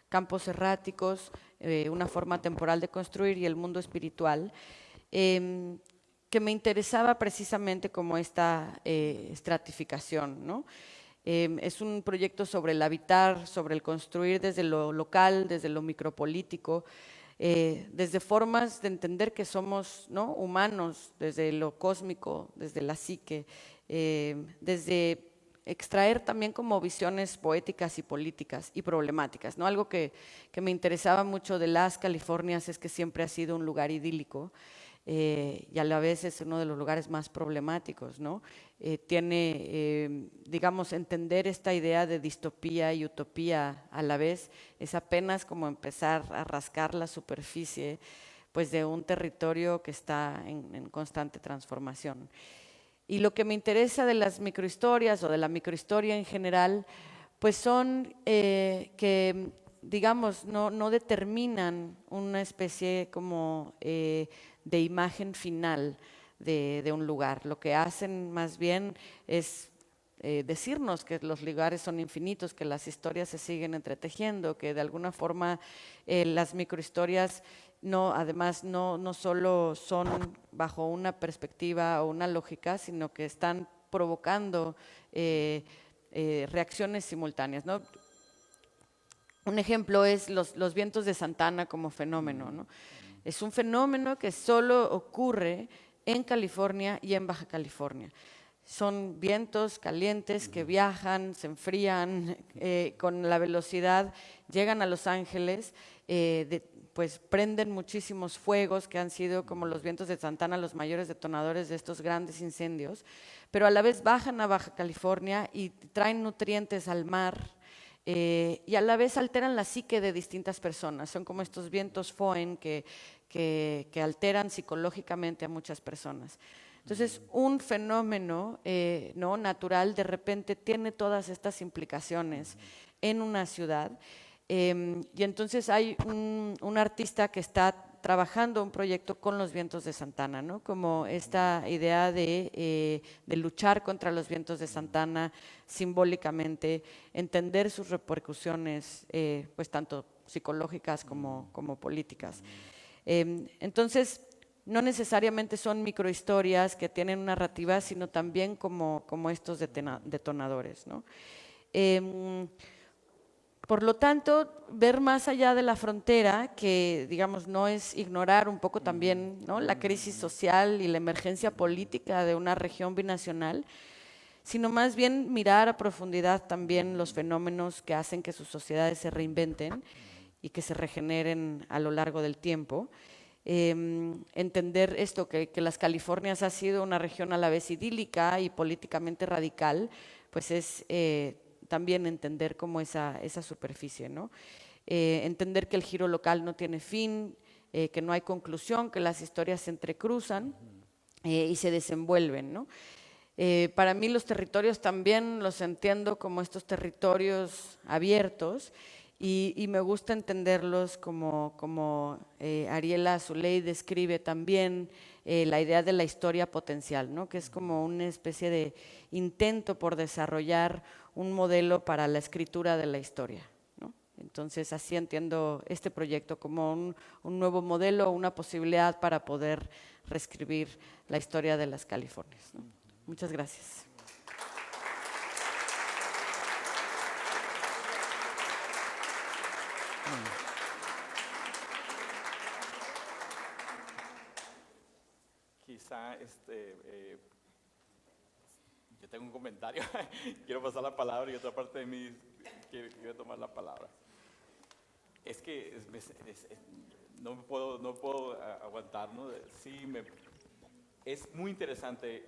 campos erráticos, una forma temporal de construir y el mundo espiritual. Que me interesaba precisamente como esta estratificación, ¿no? Es un proyecto sobre el habitar, sobre el construir desde lo local, desde lo micropolítico, desde formas de entender que somos, ¿no?, humanos, desde lo cósmico, desde la psique, desde extraer también como visiones poéticas y políticas y problemáticas, ¿no? Algo que me interesaba mucho de las Californias es que siempre ha sido un lugar idílico. Y a la vez es uno de los lugares más problemáticos, ¿no? Digamos, entender esta idea de distopía y utopía a la vez es apenas como empezar a rascar la superficie, pues, de un territorio que está en constante transformación. Y lo que me interesa de las microhistorias o de la microhistoria en general, pues son que, digamos, no determinan una especie como de imagen final de un lugar. Lo que hacen más bien es decirnos que los lugares son infinitos, que las historias se siguen entretejiendo, que de alguna forma las microhistorias además no solo son bajo una perspectiva o una lógica, sino que están provocando reacciones simultáneas, ¿no? Un ejemplo es los vientos de Santana como fenómeno, ¿no? Es un fenómeno que solo ocurre en California y en Baja California. Son vientos calientes que viajan, se enfrían con la velocidad, llegan a Los Ángeles, pues prenden muchísimos fuegos que han sido como los vientos de Santana los mayores detonadores de estos grandes incendios, pero a la vez bajan a Baja California y traen nutrientes al mar. Y a la vez alteran la psique de distintas personas. Son como estos vientos Foehn que alteran psicológicamente a muchas personas. Entonces, un fenómeno ¿no? natural de repente tiene todas estas implicaciones en una ciudad. Y entonces hay un artista que está trabajando un proyecto con los vientos de Santana, ¿no? Como esta idea de luchar contra los vientos de Santana simbólicamente, entender sus repercusiones, pues tanto psicológicas como políticas. Entonces, no necesariamente son microhistorias que tienen una narrativa, sino también como estos detonadores, ¿no? Por lo tanto, ver más allá de la frontera, que digamos no es ignorar un poco también, ¿no? la crisis social y la emergencia política de una región binacional, sino más bien mirar a profundidad también los fenómenos que hacen que sus sociedades se reinventen y que se regeneren a lo largo del tiempo. Entender esto, que las Californias ha sido una región a la vez idílica y políticamente radical, pues es también entender como esa superficie, ¿no? Entender que el giro local no tiene fin, que no hay conclusión, que las historias se entrecruzan y se desenvuelven, ¿no? Para mí los territorios también los entiendo como estos territorios abiertos y me gusta entenderlos como Ariela Azoulay describe también la idea de la historia potencial, ¿no? Que es como una especie de intento por desarrollar un modelo para la escritura de la historia, ¿no? Entonces así entiendo este proyecto como un nuevo modelo, una posibilidad para poder reescribir la historia de las Californias, ¿no? Muchas gracias. Quizá yo tengo un comentario, quiero pasar la palabra y otra parte de mí quiere tomar la palabra. Es que no puedo aguantar, ¿no? Sí, es muy interesante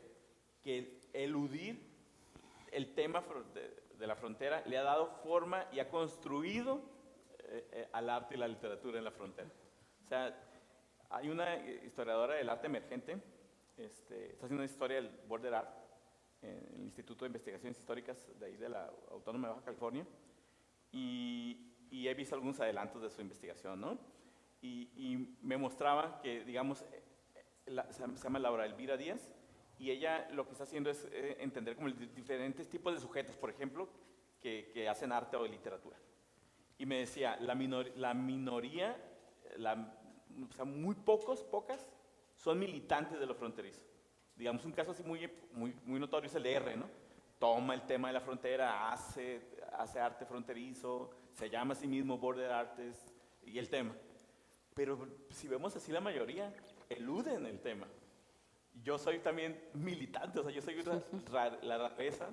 que eludir el tema de la frontera le ha dado forma y ha construido al arte y la literatura en la frontera. O sea, hay una historiadora del arte emergente, está haciendo una historia del border art en el Instituto de Investigaciones Históricas de ahí de la Autónoma de Baja California, y he visto algunos adelantos de su investigación, ¿no? Y me mostraba que, digamos, se llama Laura Elvira Díaz, y ella lo que está haciendo es entender como diferentes tipos de sujetos, por ejemplo, que hacen arte o literatura. Y me decía, la minoría, o sea, muy pocas, son militantes de lo fronterizo. Digamos, un caso así muy notorio es el de R, ¿no? Toma el tema de la frontera, hace arte fronterizo, se llama a sí mismo Border Artist y el tema. Pero si vemos así, la mayoría eluden el tema. Yo soy también militante, o sea, yo soy la rareza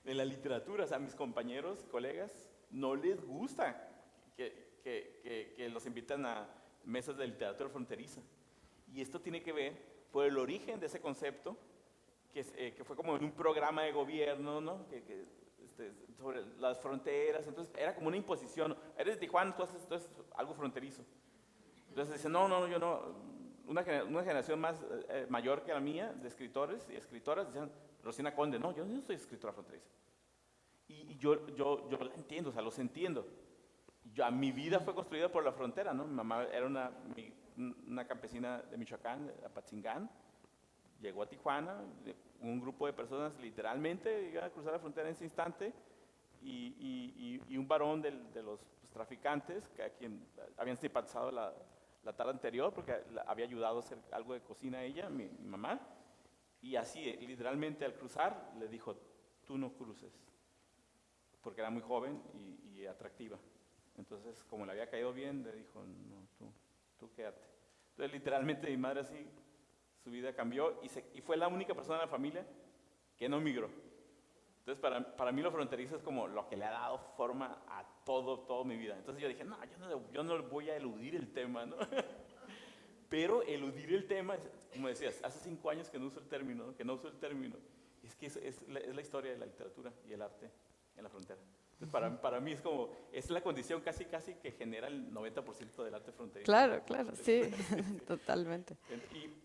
de la literatura. O sea, a mis compañeros, colegas, no les gusta que los invitan a mesas de literatura fronteriza. Y esto tiene que ver por el origen de ese concepto, que fue como en un programa de gobierno, ¿no? Sobre las fronteras. Entonces era como una imposición. Eres de Tijuana, tú haces algo fronterizo. Entonces dicen, no, yo no. Una generación mayor que la mía, de escritores y escritoras, decían, Rosina Conde, no, yo no soy escritora fronteriza. Y yo la entiendo, o sea, los entiendo. Mi vida fue construida por la frontera, ¿no? Mi mamá era una campesina de Michoacán, de Apatzingán, llegó a Tijuana, un grupo de personas literalmente iban a cruzar la frontera en ese instante, y un varón de los traficantes, a quien habían simpatizado la tarde anterior, porque había ayudado a hacer algo de cocina a ella, mi mamá, y así, literalmente al cruzar, le dijo, tú no cruces, porque era muy joven y atractiva. Entonces, como le había caído bien, le dijo, no, tú quédate. Entonces, literalmente mi madre así, su vida cambió y fue la única persona en la familia que no migró. Entonces, para mí lo fronterizo es como lo que le ha dado forma a toda mi vida. Entonces yo dije, no, yo no voy a eludir el tema, ¿no? Pero eludir el tema, como decías, hace 5 años que no uso el término, ¿no? Que no uso el término. Es que es la historia de la literatura y el arte en la frontera. Entonces, para mí es como, es la condición casi que genera el 90% del arte fronterizo. Claro, sí, totalmente.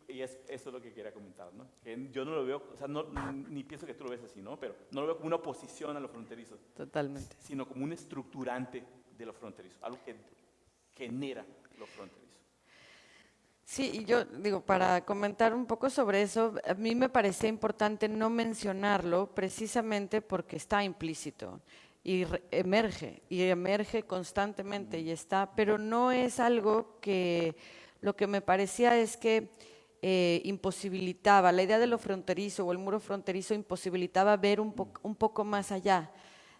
Y eso es lo que quería comentar, ¿no? Que yo no lo veo, o sea, ni pienso que tú lo ves así, ¿no? Pero no lo veo como una oposición a lo fronterizo. Totalmente. Sino como un estructurante de lo fronterizo, algo que genera lo fronterizo. Sí, y yo digo, para comentar un poco sobre eso, a mí me parecía importante no mencionarlo precisamente porque está implícito y emerge constantemente y está, pero no es algo que, lo que me parecía es que imposibilitaba, la idea de lo fronterizo o el muro fronterizo imposibilitaba ver un poco más allá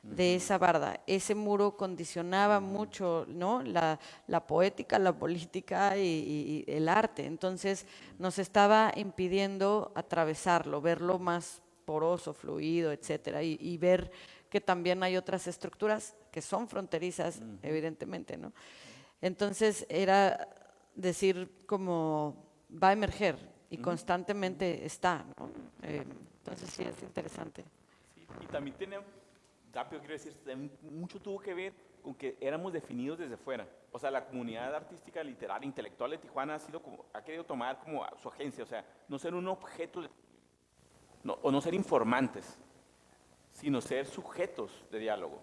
de esa barda. Ese muro condicionaba mucho, ¿no? La poética, la política y el arte. Entonces nos estaba impidiendo atravesarlo, verlo más poroso, fluido, etcétera, y ver que también hay otras estructuras que son fronterizas, evidentemente, ¿no? Entonces era decir como va a emerger y constantemente está, ¿no? Entonces sí, es interesante. Sí, y también tiene, rápido quiero decir, mucho tuvo que ver con que éramos definidos desde fuera. O sea, la comunidad artística, literaria, intelectual de Tijuana ha querido tomar como su agencia, o sea, no ser un objeto, o no ser informantes, sino ser sujetos de diálogo.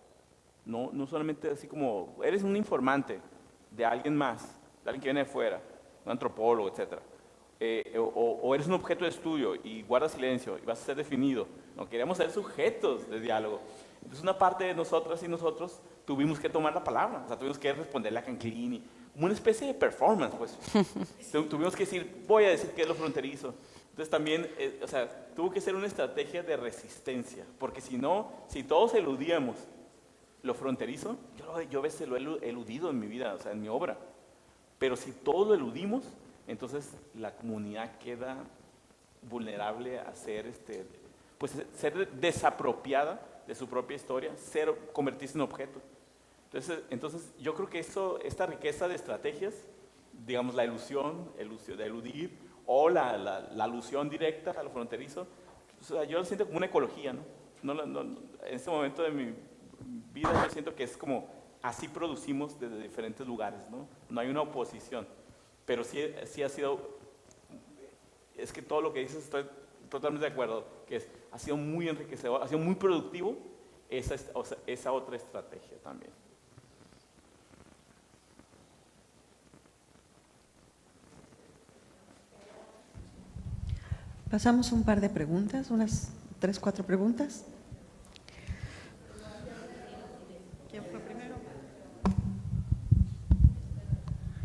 No solamente así como, eres un informante de alguien más, de alguien que viene de fuera, un antropólogo, etc. O eres un objeto de estudio y guardas silencio y vas a ser definido. No, queríamos ser sujetos de diálogo. Entonces una parte de nosotras y nosotros tuvimos que tomar la palabra, o sea, tuvimos que responderle a Canclini, como una especie de performance, pues. Tuvimos que decir, voy a decir qué es lo fronterizo. Entonces también, o sea, tuvo que ser una estrategia de resistencia, porque si no, si todos eludíamos lo fronterizo, yo a veces lo he eludido en mi vida, o sea, en mi obra, pero si todos lo eludimos, entonces la comunidad queda vulnerable a ser, ser desapropiada de su propia historia, convertirse en objeto. Entonces yo creo que esta riqueza de estrategias, digamos la ilusión de eludir, o la alusión directa a lo fronterizo, o sea, yo lo siento como una ecología, ¿no? En este momento de mi vida yo siento que es como, así producimos desde diferentes lugares, ¿no? No hay una oposición, pero sí ha sido, es que todo lo que dices estoy totalmente de acuerdo, que ha sido muy enriquecedor, ha sido muy productivo esa otra estrategia también. Pasamos un par de preguntas, unas 3, 4 preguntas. ¿Quién fue primero?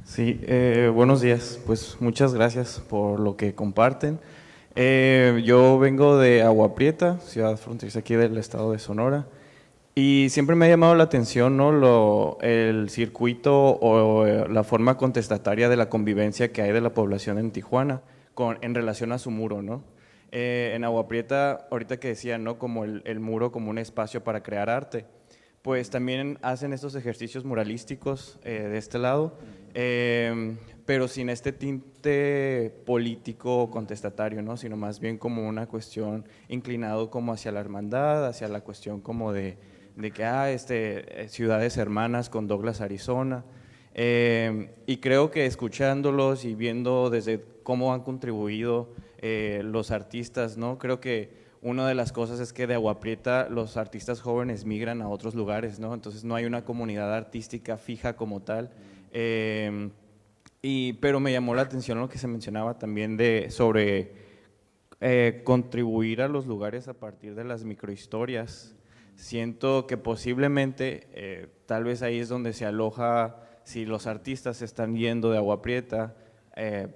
Sí, buenos días. Pues muchas gracias por lo que comparten. Yo vengo de Agua Prieta, ciudad fronteriza aquí del estado de Sonora, y siempre me ha llamado la atención, ¿no? El circuito o la forma contestataria de la convivencia que hay de la población en Tijuana en relación a su muro, ¿no? En Agua Prieta, ahorita que decían, ¿no? Como el muro como un espacio para crear arte, pues también hacen estos ejercicios muralísticos de este lado, pero sin este tinte político contestatario, ¿no? Sino más bien como una cuestión inclinado como hacia la hermandad, hacia la cuestión como de que ciudades hermanas con Douglas, Arizona. Y creo que escuchándolos y viendo desde cómo han contribuido los artistas, ¿no? Creo que una de las cosas es que de Agua Prieta los artistas jóvenes migran a otros lugares, ¿no? Entonces no hay una comunidad artística fija como tal. Pero me llamó la atención lo que se mencionaba también sobre contribuir a los lugares a partir de las microhistorias. Siento que posiblemente, tal vez ahí es donde se aloja, si los artistas están yendo de Agua Prieta,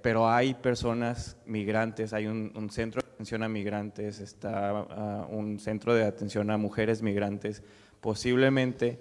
pero hay personas migrantes, hay un centro de atención a migrantes, está un centro de atención a mujeres migrantes, posiblemente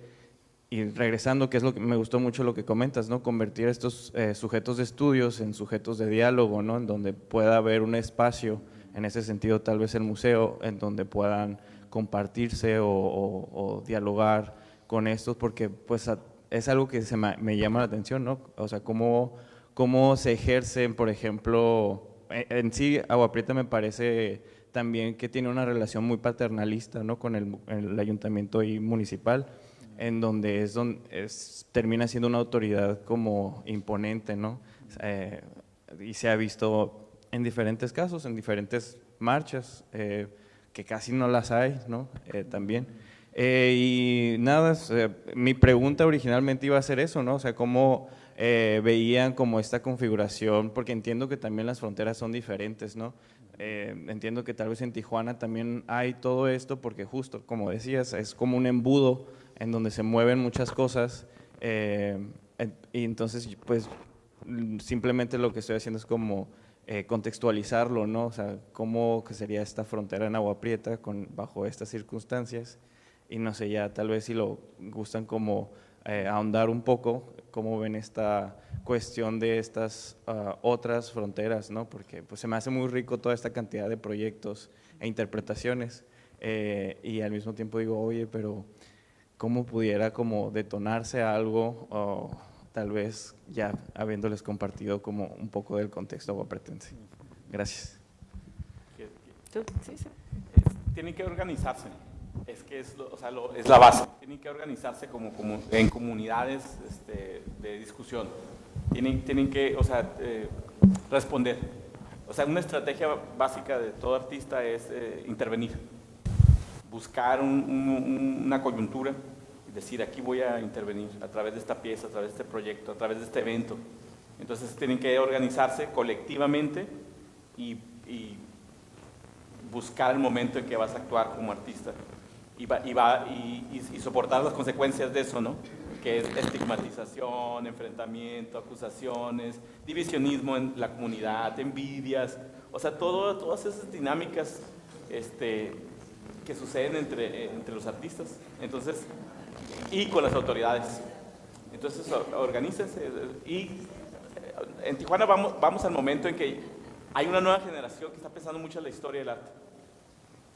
y regresando, que es lo que me gustó mucho lo que comentas, ¿no? Convertir estos sujetos de estudios en sujetos de diálogo, ¿no? En donde pueda haber un espacio, en ese sentido tal vez el museo, en donde puedan compartirse o dialogar con estos, porque pues es algo que me llama la atención, ¿no? O sea, cómo se ejercen, por ejemplo, en sí Agua Prieta me parece también que tiene una relación muy paternalista, ¿no? Con el ayuntamiento y municipal, en donde termina siendo una autoridad como imponente, ¿no? Y se ha visto en diferentes casos, en diferentes marchas, que casi no las hay, ¿no? También. Y nada, mi pregunta originalmente iba a ser eso, ¿no? O sea, cómo veían como esta configuración, porque entiendo que también las fronteras son diferentes, ¿no? Entiendo que tal vez en Tijuana también hay todo esto, porque justo, como decías, es como un embudo en donde se mueven muchas cosas, y entonces, pues, simplemente lo que estoy haciendo es como contextualizarlo, ¿no? O sea, cómo que sería esta frontera en Agua Prieta bajo estas circunstancias, y no sé, ya tal vez si lo gustan como ahondar un poco, cómo ven esta cuestión de estas otras fronteras, ¿no? Porque pues se me hace muy rico toda esta cantidad de proyectos e interpretaciones, y al mismo tiempo digo, oye, pero cómo pudiera como detonarse algo, o tal vez ya habiéndoles compartido como un poco del contexto aguapretense. Gracias. ¿Tú? Sí, sí. Tienen que organizarse, es que es, es la base. Tienen que organizarse como en comunidades de discusión. Tienen que, responder. O sea, una estrategia básica de todo artista es intervenir, buscar una coyuntura y decir, aquí voy a intervenir a través de esta pieza, a través de este proyecto, a través de este evento. Entonces tienen que organizarse colectivamente y buscar el momento en que vas a actuar como artista y soportar las consecuencias de eso, ¿no? Que es estigmatización, enfrentamiento, acusaciones, divisionismo en la comunidad, envidias, o sea, todas esas dinámicas que suceden entre los artistas, entonces, y con las autoridades. Entonces, organícense. Y en Tijuana vamos al momento en que hay una nueva generación que está pensando mucho en la historia del arte.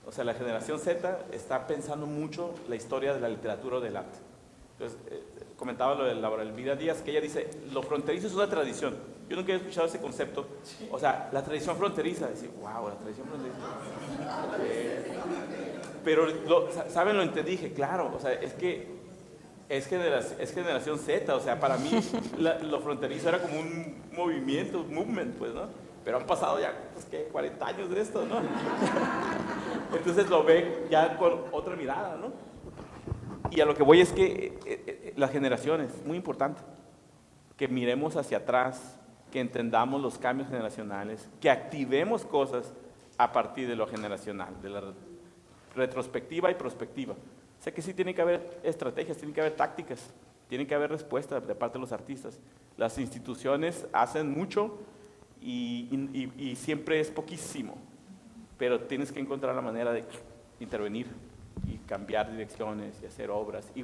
O sea, la generación Z está pensando mucho la historia de la literatura o del arte. Entonces, comentaba lo de Laura Elvira Díaz, que ella dice, lo fronterizo es una tradición. Yo nunca he escuchado ese concepto. O sea, la tradición fronteriza. Dice, wow, la tradición fronteriza. Pero, ¿saben? Lo entendí, dije, claro, o sea, es generación Z, o sea, para mí lo fronterizo era como un movimiento, un movement, pues, ¿no? Pero han pasado ya, pues, ¿qué? 40 años de esto, ¿no? Entonces lo ve ya con otra mirada, ¿no? Y a lo que voy es que las generaciones, muy importante, que miremos hacia atrás, que entendamos los cambios generacionales, que activemos cosas a partir de lo generacional, de la retrospectiva y prospectiva. Sé que sí tiene que haber estrategias, tiene que haber tácticas, tiene que haber respuestas de parte de los artistas. Las instituciones hacen mucho y siempre es poquísimo, pero tienes que encontrar la manera de intervenir y cambiar direcciones y hacer obras y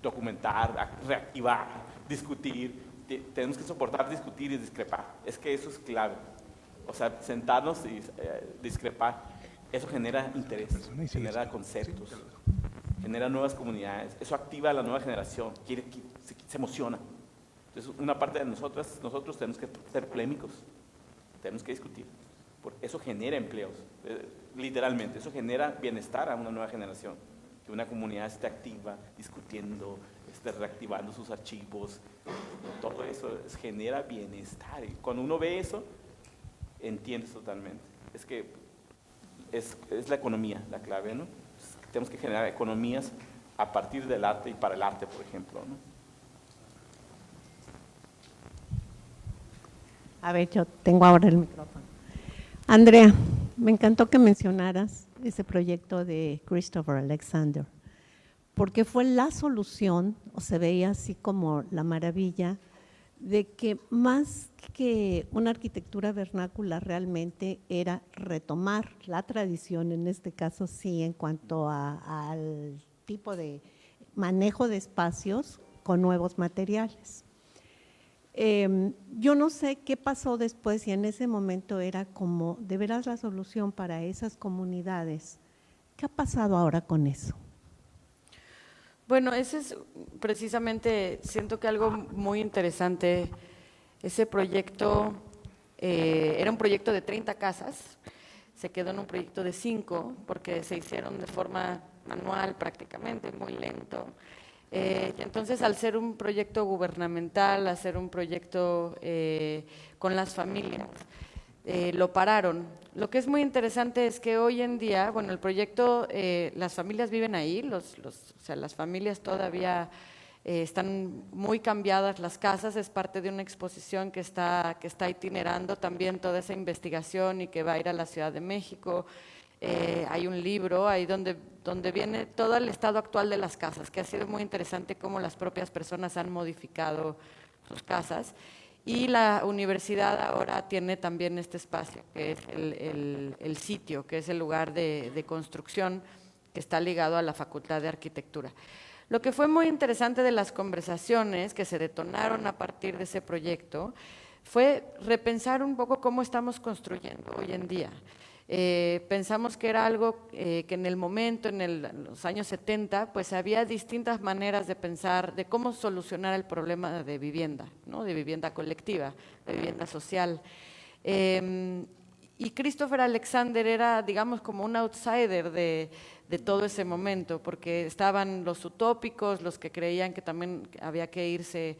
documentar, reactivar, discutir. Tenemos que soportar discutir y discrepar. Es que eso es clave. O sea, sentarnos y discrepar, eso genera interés, genera conceptos, genera nuevas comunidades, eso activa a la nueva generación, se emociona. Entonces, una parte de nosotros tenemos que ser polémicos, tenemos que discutir, porque eso genera empleos, literalmente, eso genera bienestar a una nueva generación, que una comunidad esté activa, discutiendo, esté reactivando sus archivos, todo eso genera bienestar, y cuando uno ve eso, entiendes totalmente. Es que es la economía la clave, ¿no? Tenemos que generar economías a partir del arte y para el arte, por ejemplo, ¿no? A ver, yo tengo ahora el micrófono. Andrea, me encantó que mencionaras ese proyecto de Christopher Alexander, porque fue la solución, o se veía así como la maravilla, de que más que una arquitectura vernácula realmente era retomar la tradición, en este caso sí, en cuanto al tipo de manejo de espacios con nuevos materiales. Yo no sé qué pasó después y en ese momento era como de veras la solución para esas comunidades. ¿Qué ha pasado ahora con eso? Bueno, ese es precisamente, siento que algo muy interesante, ese proyecto era un proyecto de 30 casas, se quedó en un proyecto de 5 porque se hicieron de forma manual prácticamente, muy lento. Entonces, al ser un proyecto gubernamental, al ser un proyecto con las familias, lo pararon. Lo que es muy interesante es que hoy en día, bueno, el proyecto, las familias viven ahí, o sea, las familias todavía están muy cambiadas las casas, es parte de una exposición que está itinerando también toda esa investigación y que va a ir a la Ciudad de México. Hay un libro ahí donde viene todo el estado actual de las casas, que ha sido muy interesante cómo las propias personas han modificado sus casas. Y la universidad ahora tiene también este espacio, que es el sitio, que es el lugar de construcción que está ligado a la Facultad de Arquitectura. Lo que fue muy interesante de las conversaciones que se detonaron a partir de ese proyecto fue repensar un poco cómo estamos construyendo hoy en día. Pensamos que era algo que en el momento, en los años 70, pues había distintas maneras de pensar de cómo solucionar el problema de vivienda, ¿no? De vivienda colectiva, de vivienda social. Y Christopher Alexander era, digamos, como un outsider de todo ese momento, porque estaban los utópicos, los que creían que también había que irse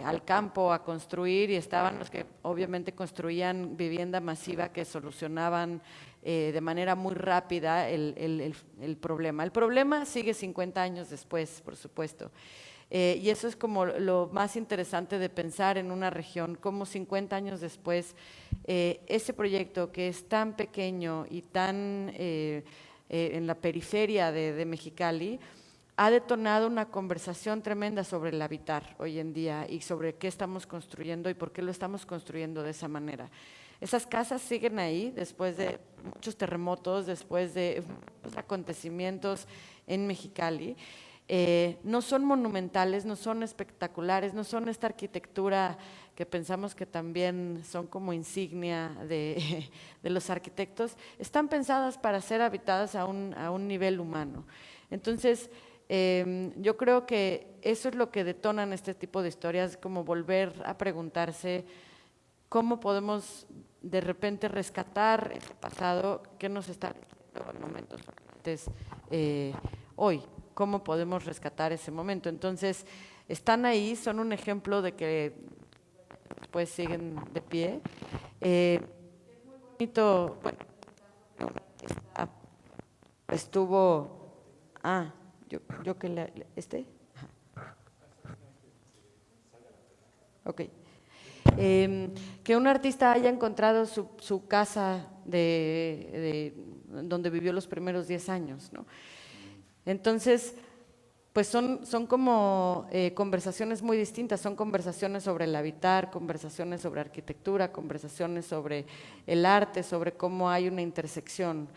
al campo a construir, y estaban los que obviamente construían vivienda masiva que solucionaban de manera muy rápida el problema. El problema sigue 50 años después, por supuesto. Y eso es como lo más interesante de pensar en una región, como 50 años después, ese proyecto que es tan pequeño y tan en la periferia de Mexicali, ha detonado una conversación tremenda sobre el habitar hoy en día y sobre qué estamos construyendo y por qué lo estamos construyendo de esa manera. Esas casas siguen ahí después de muchos terremotos, después de muchos acontecimientos en Mexicali. No son monumentales, no son espectaculares, no son esta arquitectura que pensamos que también son como insignia de los arquitectos. Están pensadas para ser habitadas a un nivel humano. Entonces, yo creo que eso es lo que detonan este tipo de historias, como volver a preguntarse cómo podemos de repente rescatar ese pasado que nos está en momentos hoy, cómo podemos rescatar ese momento. Entonces, están ahí, son un ejemplo de que después siguen de pie. Es muy bonito, bueno, estuvo, yo que ok. Que un artista haya encontrado su casa donde vivió los primeros 10 años, ¿no? Entonces, pues son como conversaciones muy distintas, son conversaciones sobre el habitar, conversaciones sobre arquitectura, conversaciones sobre el arte, sobre cómo hay una intersección.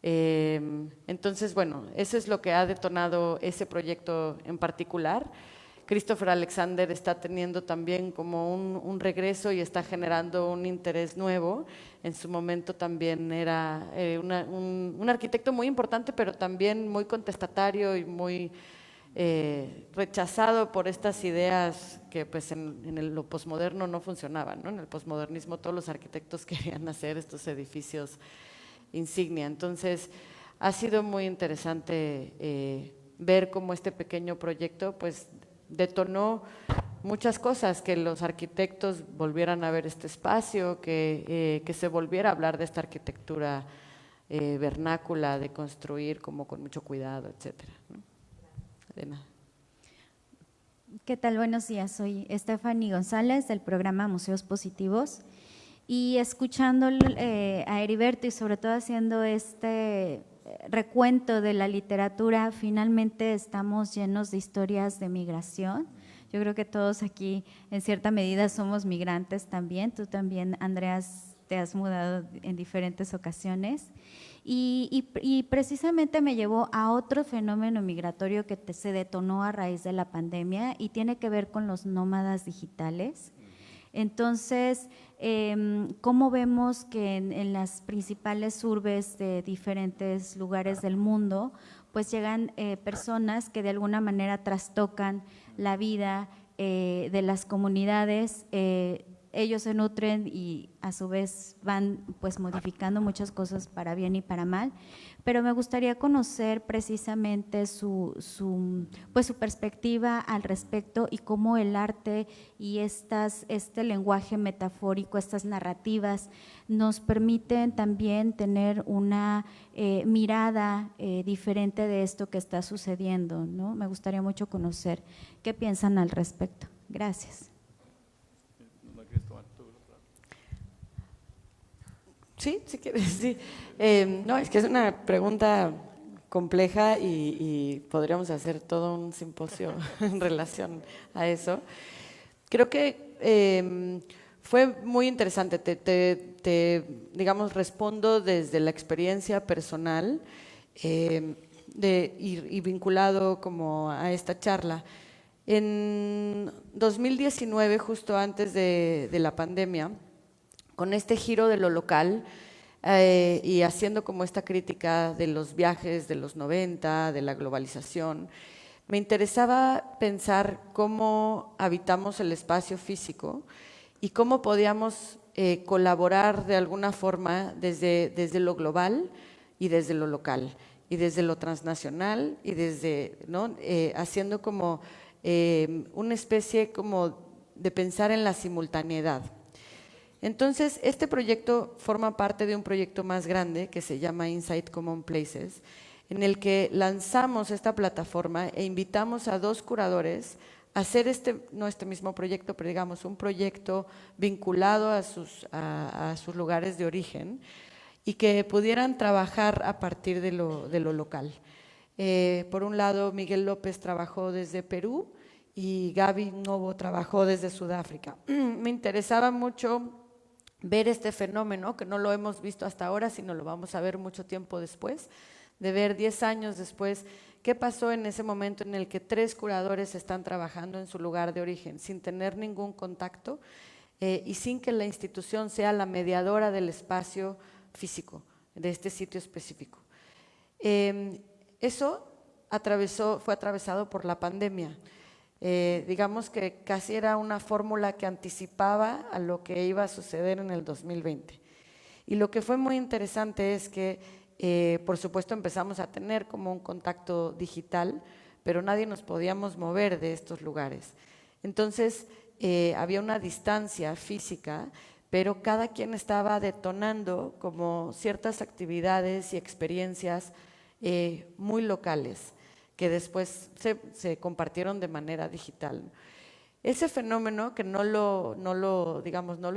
Entonces, bueno, eso es lo que ha detonado ese proyecto en particular. Christopher Alexander está teniendo también como un regreso y está generando un interés nuevo. En su momento también era un arquitecto muy importante, pero también muy contestatario y muy rechazado por estas ideas que pues en lo posmoderno no funcionaban, ¿no? En el posmodernismo todos los arquitectos querían hacer estos edificios insignia. Entonces, ha sido muy interesante ver cómo este pequeño proyecto pues detonó muchas cosas, que los arquitectos volvieran a ver este espacio, que se volviera a hablar de esta arquitectura vernácula, de construir como con mucho cuidado, etcétera, ¿no? De nada. ¿Qué tal? Buenos días, soy Stephanie González del programa Museos Positivos, y escuchando a Heriberto y sobre todo haciendo este recuento de la literatura, finalmente estamos llenos de historias de migración. Yo creo que todos aquí en cierta medida somos migrantes también, tú también, Andrea, has te has mudado en diferentes ocasiones. Y precisamente me llevó a otro fenómeno migratorio que se detonó a raíz de la pandemia y tiene que ver con los nómadas digitales. Entonces, ¿cómo vemos que en las principales urbes de diferentes lugares del mundo, pues llegan personas que de alguna manera trastocan la vida de las comunidades? Ellos se nutren y a su vez van pues modificando muchas cosas para bien y para mal, pero me gustaría conocer precisamente su perspectiva al respecto y cómo el arte y este lenguaje metafórico, estas narrativas nos permiten también tener una mirada diferente de esto que está sucediendo, ¿no? Me gustaría mucho conocer qué piensan al respecto. Gracias. Sí, si quieres, sí. No, es que es una pregunta compleja y podríamos hacer todo un simposio en relación a eso. Creo que fue muy interesante. Digamos, respondo desde la experiencia personal y vinculado como a esta charla. En 2019, justo antes de la pandemia, con este giro de lo local y haciendo como esta crítica de los viajes de los 90, de la globalización, me interesaba pensar cómo habitamos el espacio físico y cómo podíamos colaborar de alguna forma desde lo global y desde lo local y desde lo transnacional y desde, ¿no? Haciendo como una especie como de pensar en la simultaneidad. Entonces, este proyecto forma parte de un proyecto más grande que se llama Inside Common Places, en el que lanzamos esta plataforma e invitamos a 2 curadores a hacer no este mismo proyecto, pero digamos un proyecto vinculado a sus lugares de origen y que pudieran trabajar a partir de lo local. Por un lado, Miguel López trabajó desde Perú y Gaby Novo trabajó desde Sudáfrica. Me interesaba mucho ver este fenómeno, que no lo hemos visto hasta ahora, sino lo vamos a ver mucho tiempo después, de ver 10 años después qué pasó en ese momento en el que 3 curadores están trabajando en su lugar de origen, sin tener ningún contacto y sin que la institución sea la mediadora del espacio físico, de este sitio específico. Eso fue atravesado por la pandemia. Digamos que casi era una fórmula que anticipaba a lo que iba a suceder en el 2020. Y lo que fue muy interesante es que, por supuesto, empezamos a tener como un contacto digital, pero nadie nos podíamos mover de estos lugares. Entonces, había una distancia física, pero cada quien estaba detonando como ciertas actividades y experiencias muy locales, que después se compartieron de manera digital. Ese fenómeno que no lo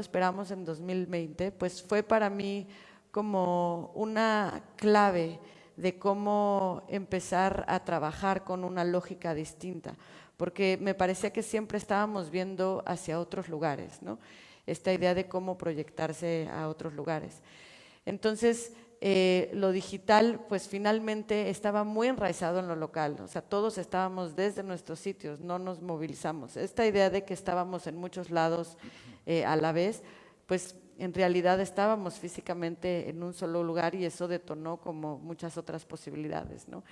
esperamos en 2020, pues fue para mí como una clave de cómo empezar a trabajar con una lógica distinta, porque me parecía que siempre estábamos viendo hacia otros lugares, ¿no? Esta idea de cómo proyectarse a otros lugares. Entonces, lo digital, pues finalmente estaba muy enraizado en lo local, o sea, todos estábamos desde nuestros sitios, no nos movilizamos. Esta idea de que estábamos en muchos lados a la vez, pues en realidad estábamos físicamente en un solo lugar y eso detonó como muchas otras posibilidades, ¿no?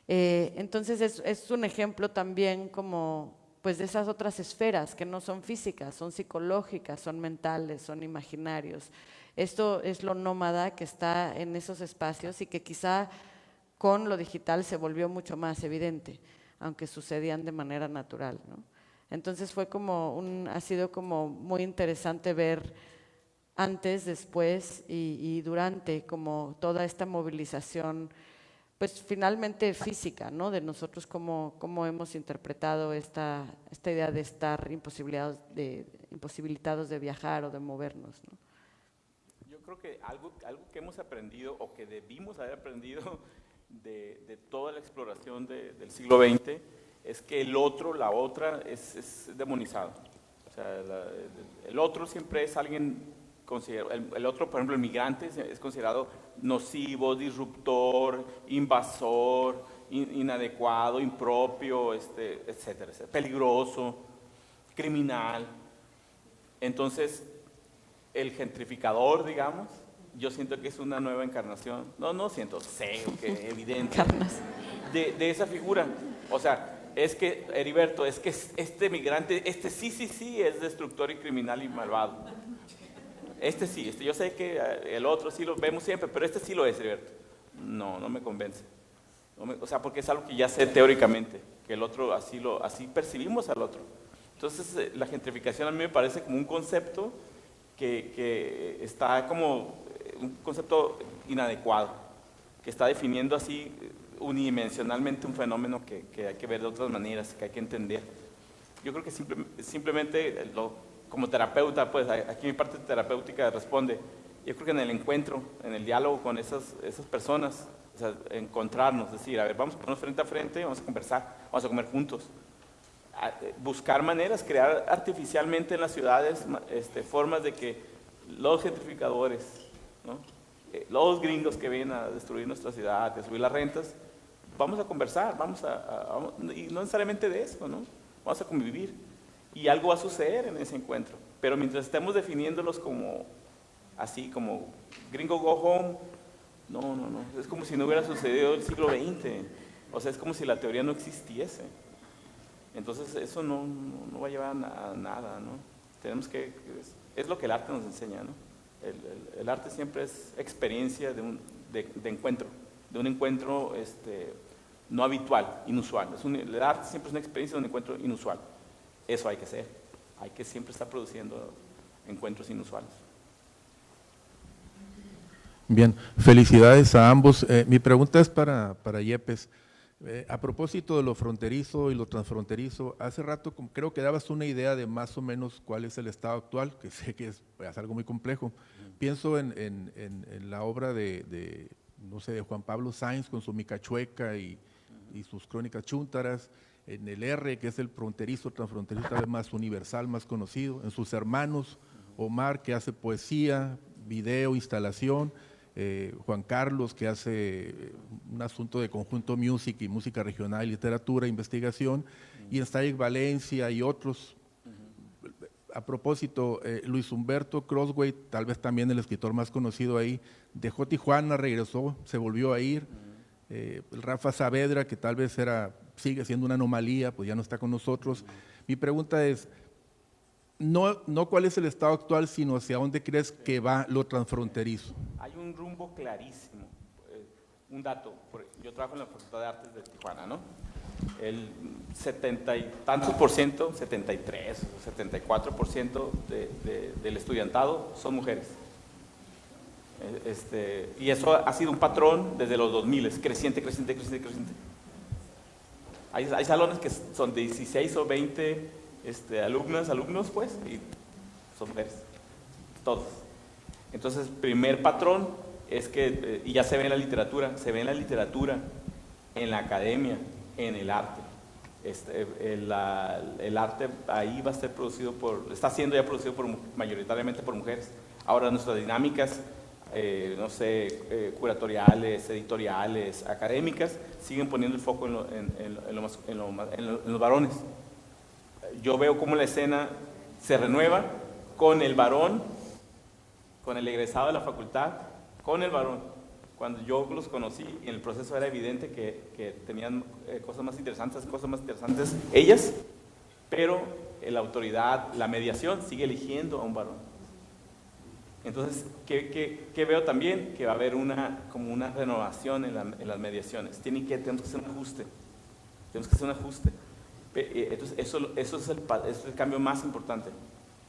Entonces es un ejemplo también como pues de esas otras esferas que no son físicas, son psicológicas, son mentales, son imaginarios. Esto es lo nómada que está en esos espacios y que quizá con lo digital se volvió mucho más evidente, aunque sucedían de manera natural, ¿no? Entonces ha sido como muy interesante ver antes, después y durante como toda esta movilización, pues finalmente física, ¿no? De nosotros cómo hemos interpretado esta idea de estar imposibilitados de viajar o de movernos, ¿no? Yo creo que algo que hemos aprendido o que debimos haber aprendido de toda la exploración del siglo XX es que el otro, la otra, es demonizado. O sea, el otro siempre es alguien el otro, por ejemplo, el migrante es considerado nocivo, disruptor, invasor, inadecuado, impropio, etcétera, etcétera, peligroso, criminal. Entonces, el gentrificador, digamos, yo siento que es una nueva encarnación, no siento, sé que evidente, de esa figura. O sea, es que, Heriberto, es que este migrante, sí es destructor y criminal y malvado. Sí, yo sé que el otro sí lo vemos siempre, pero sí lo es, Heriberto. No me convence. O sea, porque es algo que ya sé teóricamente, que el otro así percibimos al otro. Entonces, la gentrificación a mí me parece como un concepto que está como un concepto inadecuado, que está definiendo así unidimensionalmente un fenómeno que hay que ver de otras maneras, que hay que entender. Yo creo que simplemente como terapeuta, pues aquí mi parte terapéutica responde. Yo creo que en el encuentro, en el diálogo con esas personas, o sea, encontrarnos, decir, a ver, vamos a ponernos frente a frente, vamos a conversar, vamos a comer juntos. Buscar maneras, crear artificialmente en las ciudades formas de que los gentrificadores, ¿no? Los gringos que vienen a destruir nuestra ciudad, a subir las rentas, vamos a conversar, y no necesariamente de eso, ¿no? Vamos a convivir y algo va a suceder en ese encuentro, pero mientras estemos definiéndolos como así, como gringo go home, no, es como si no hubiera sucedido el siglo XX, o sea, es como si la teoría no existiese. Entonces eso no va a llevar a nada, ¿no? Tenemos es lo que el arte nos enseña, ¿no? El arte siempre es experiencia de encuentro, de un encuentro no habitual, inusual. El arte siempre es una experiencia de un encuentro inusual. Eso hay que ser, hay que siempre estar produciendo encuentros inusuales. Bien, felicidades a ambos. Mi pregunta es para Yepes. A propósito de lo fronterizo y lo transfronterizo, hace rato creo que dabas una idea de más o menos cuál es el estado actual, que sé que es algo muy complejo. Pienso en la obra de Juan Pablo Sáenz con su Micachueca y sus crónicas chúntaras, en el R, que es el fronterizo, transfronterizo tal vez más universal, más conocido, en sus hermanos, Omar, que hace poesía, video, instalación, Juan Carlos, que hace un asunto de conjunto music y música regional, literatura, investigación, y está Eric Valencia y otros. A propósito, Luis Humberto Crosthwaite, tal vez también el escritor más conocido ahí, dejó Tijuana, regresó, se volvió a ir. Rafa Saavedra, que tal vez sigue siendo una anomalía, pues ya no está con nosotros. Mi pregunta es, no cuál es el estado actual, sino hacia dónde crees que va lo transfronterizo. Hay un rumbo clarísimo. Un dato, yo trabajo en la Facultad de Artes de Tijuana, ¿no? El 70 y tantos por ciento, 73 o 74% del estudiantado son mujeres. Y eso ha sido un patrón desde los 2000, creciente. Hay salones que son de 16 o 20 alumnos, pues, y son mujeres, todos. Entonces, primer patrón es que, y ya se ve en la literatura, en la academia, en el arte. El arte ahí va a ser producido está siendo ya producido mayoritariamente por mujeres. Ahora nuestras dinámicas, curatoriales, editoriales, académicas, siguen poniendo el foco en los varones. Yo veo cómo la escena se renueva con el varón, con el egresado de la facultad, con el varón. Cuando yo los conocí, en el proceso era evidente que tenían cosas más interesantes ellas, pero la autoridad, la mediación sigue eligiendo a un varón. Entonces, ¿qué veo también? Que va a haber como una renovación en las mediaciones. Tenemos que hacer un ajuste. Entonces, eso es el cambio más importante,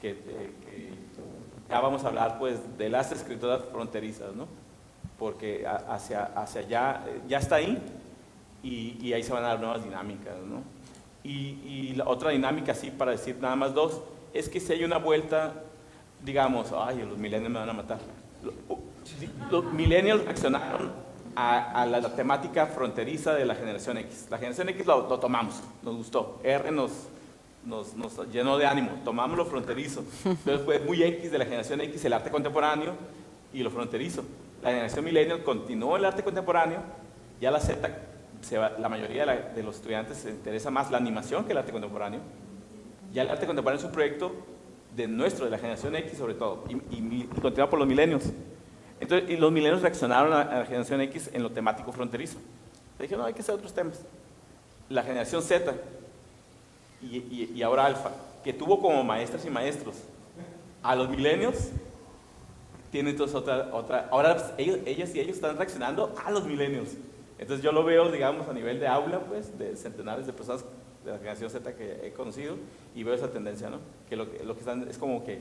que ya vamos a hablar pues de las escritoras fronterizas, ¿no? Porque hacia allá ya está ahí y ahí se van a dar nuevas dinámicas, ¿no? Y la otra dinámica, sí, para decir nada más dos, es que si hay una vuelta, digamos, los millennials me van a matar. Los millennials reaccionaron a la temática fronteriza de la generación X. La generación X lo tomamos, nos gustó. R nos nos llenó de ánimo, tomamos lo fronterizo. Entonces fue muy X de la generación X, el arte contemporáneo y lo fronterizo. La generación millennial continuó el arte contemporáneo, ya la Z, la mayoría de los estudiantes se interesa más la animación que el arte contemporáneo. Ya el arte contemporáneo es un proyecto de la generación X sobre todo, y continúa por los millennials. Entonces, y los millennials reaccionaron a la generación X en lo temático fronterizo. Le dijeron, no, hay que hacer otros temas. La generación Z y ahora Alfa, que tuvo como maestras y maestros a los millennials, tienen entonces otra ahora pues, ellas y ellos están reaccionando a los millennials. Entonces yo lo veo, digamos, a nivel de aula, pues, de centenares de personas de la generación Z que he conocido, y veo esa tendencia, ¿no? Que lo que están es como que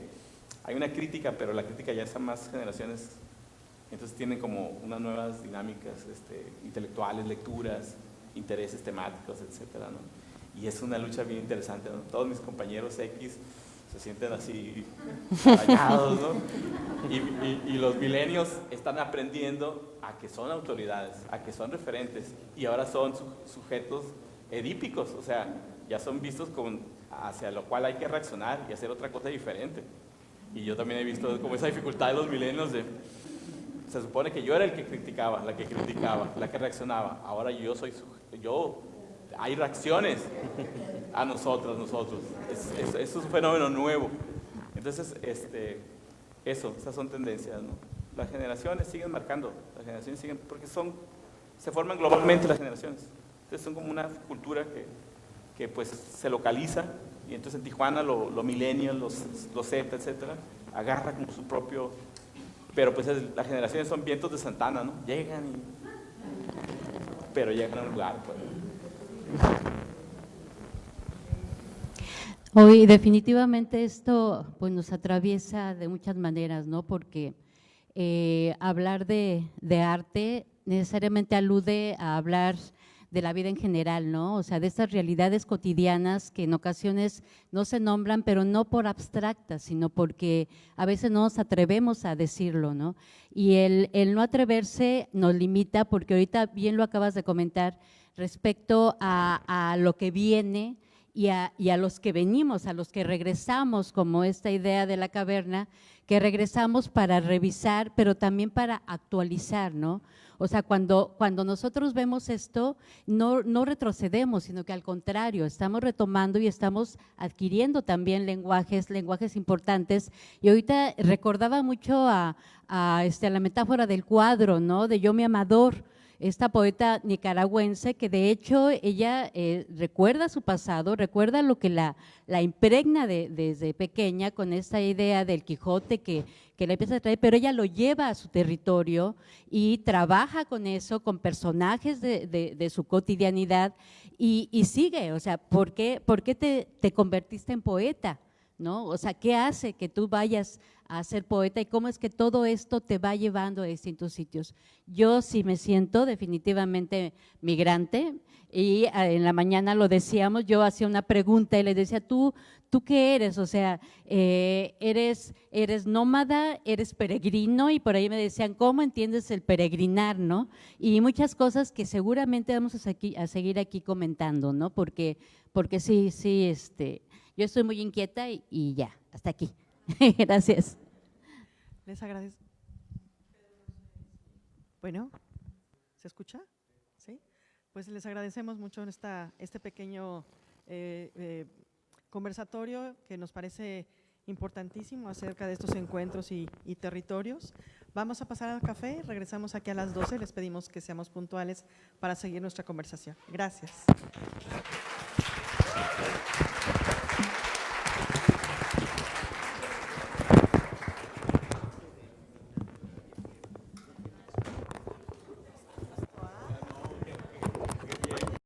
hay una crítica, pero la crítica ya está más generaciones, entonces tienen como unas nuevas dinámicas intelectuales, lecturas, intereses temáticos, etcétera, ¿no? Y es una lucha bien interesante, ¿no? Todos mis compañeros X se sienten así arañados, ¿no? Y los milenios están aprendiendo a que son autoridades, a que son referentes, y ahora son sujetos edípicos, o sea, ya son vistos hacia lo cual hay que reaccionar y hacer otra cosa diferente. Y yo también he visto como esa dificultad de los milenios se supone que yo era el que criticaba, la que reaccionaba. Ahora hay reacciones a nosotros. Es un fenómeno nuevo. Entonces, esas son tendencias, ¿no? Las generaciones siguen marcando, porque se forman globalmente las generaciones. Entonces son como una cultura que pues se localiza, y entonces en Tijuana lo millennial, los Z, etcétera, agarra como su propio. Pero pues las generaciones son vientos de Santana, ¿no? Pero llegan a un lugar, pues. Hoy definitivamente esto pues nos atraviesa de muchas maneras, ¿no? Porque hablar de arte necesariamente alude a hablar de la vida en general, ¿no? O sea, de estas realidades cotidianas que en ocasiones no se nombran, pero no por abstractas, sino porque a veces no nos atrevemos a decirlo, ¿no? Y el no atreverse nos limita, porque ahorita bien lo acabas de comentar, respecto a lo que viene y a los que venimos, a los que regresamos, como esta idea de la caverna, que regresamos para revisar, pero también para actualizar, ¿no? O sea, cuando nosotros vemos esto, no retrocedemos, sino que al contrario, estamos retomando y estamos adquiriendo también lenguajes importantes. Y ahorita recordaba mucho a la metáfora del cuadro, ¿no? De Yomi Amador, esta poeta nicaragüense que de hecho ella recuerda su pasado, recuerda lo que la impregna desde pequeña con esta idea del Quijote que la empieza a traer, pero ella lo lleva a su territorio y trabaja con eso, con personajes de su cotidianidad y sigue. O sea, ¿por qué te convertiste en poeta? ¿No? O sea, ¿qué hace que tú vayas a ser poeta y cómo es que todo esto te va llevando a distintos sitios? Yo sí me siento definitivamente migrante y en la mañana lo decíamos, yo hacía una pregunta y le decía, ¿tú qué eres? O sea, eres nómada, eres peregrino, y por ahí me decían, ¿cómo entiendes el peregrinar, no? Y muchas cosas que seguramente vamos a seguir aquí comentando, ¿no? Porque sí, yo estoy muy inquieta y ya, hasta aquí. Gracias. Les agradezco. Bueno, ¿se escucha? ¿Sí? Pues les agradecemos mucho este pequeño conversatorio que nos parece importantísimo acerca de estos encuentros y territorios. Vamos a pasar al café, regresamos aquí a las 12, les pedimos que seamos puntuales para seguir nuestra conversación. Gracias.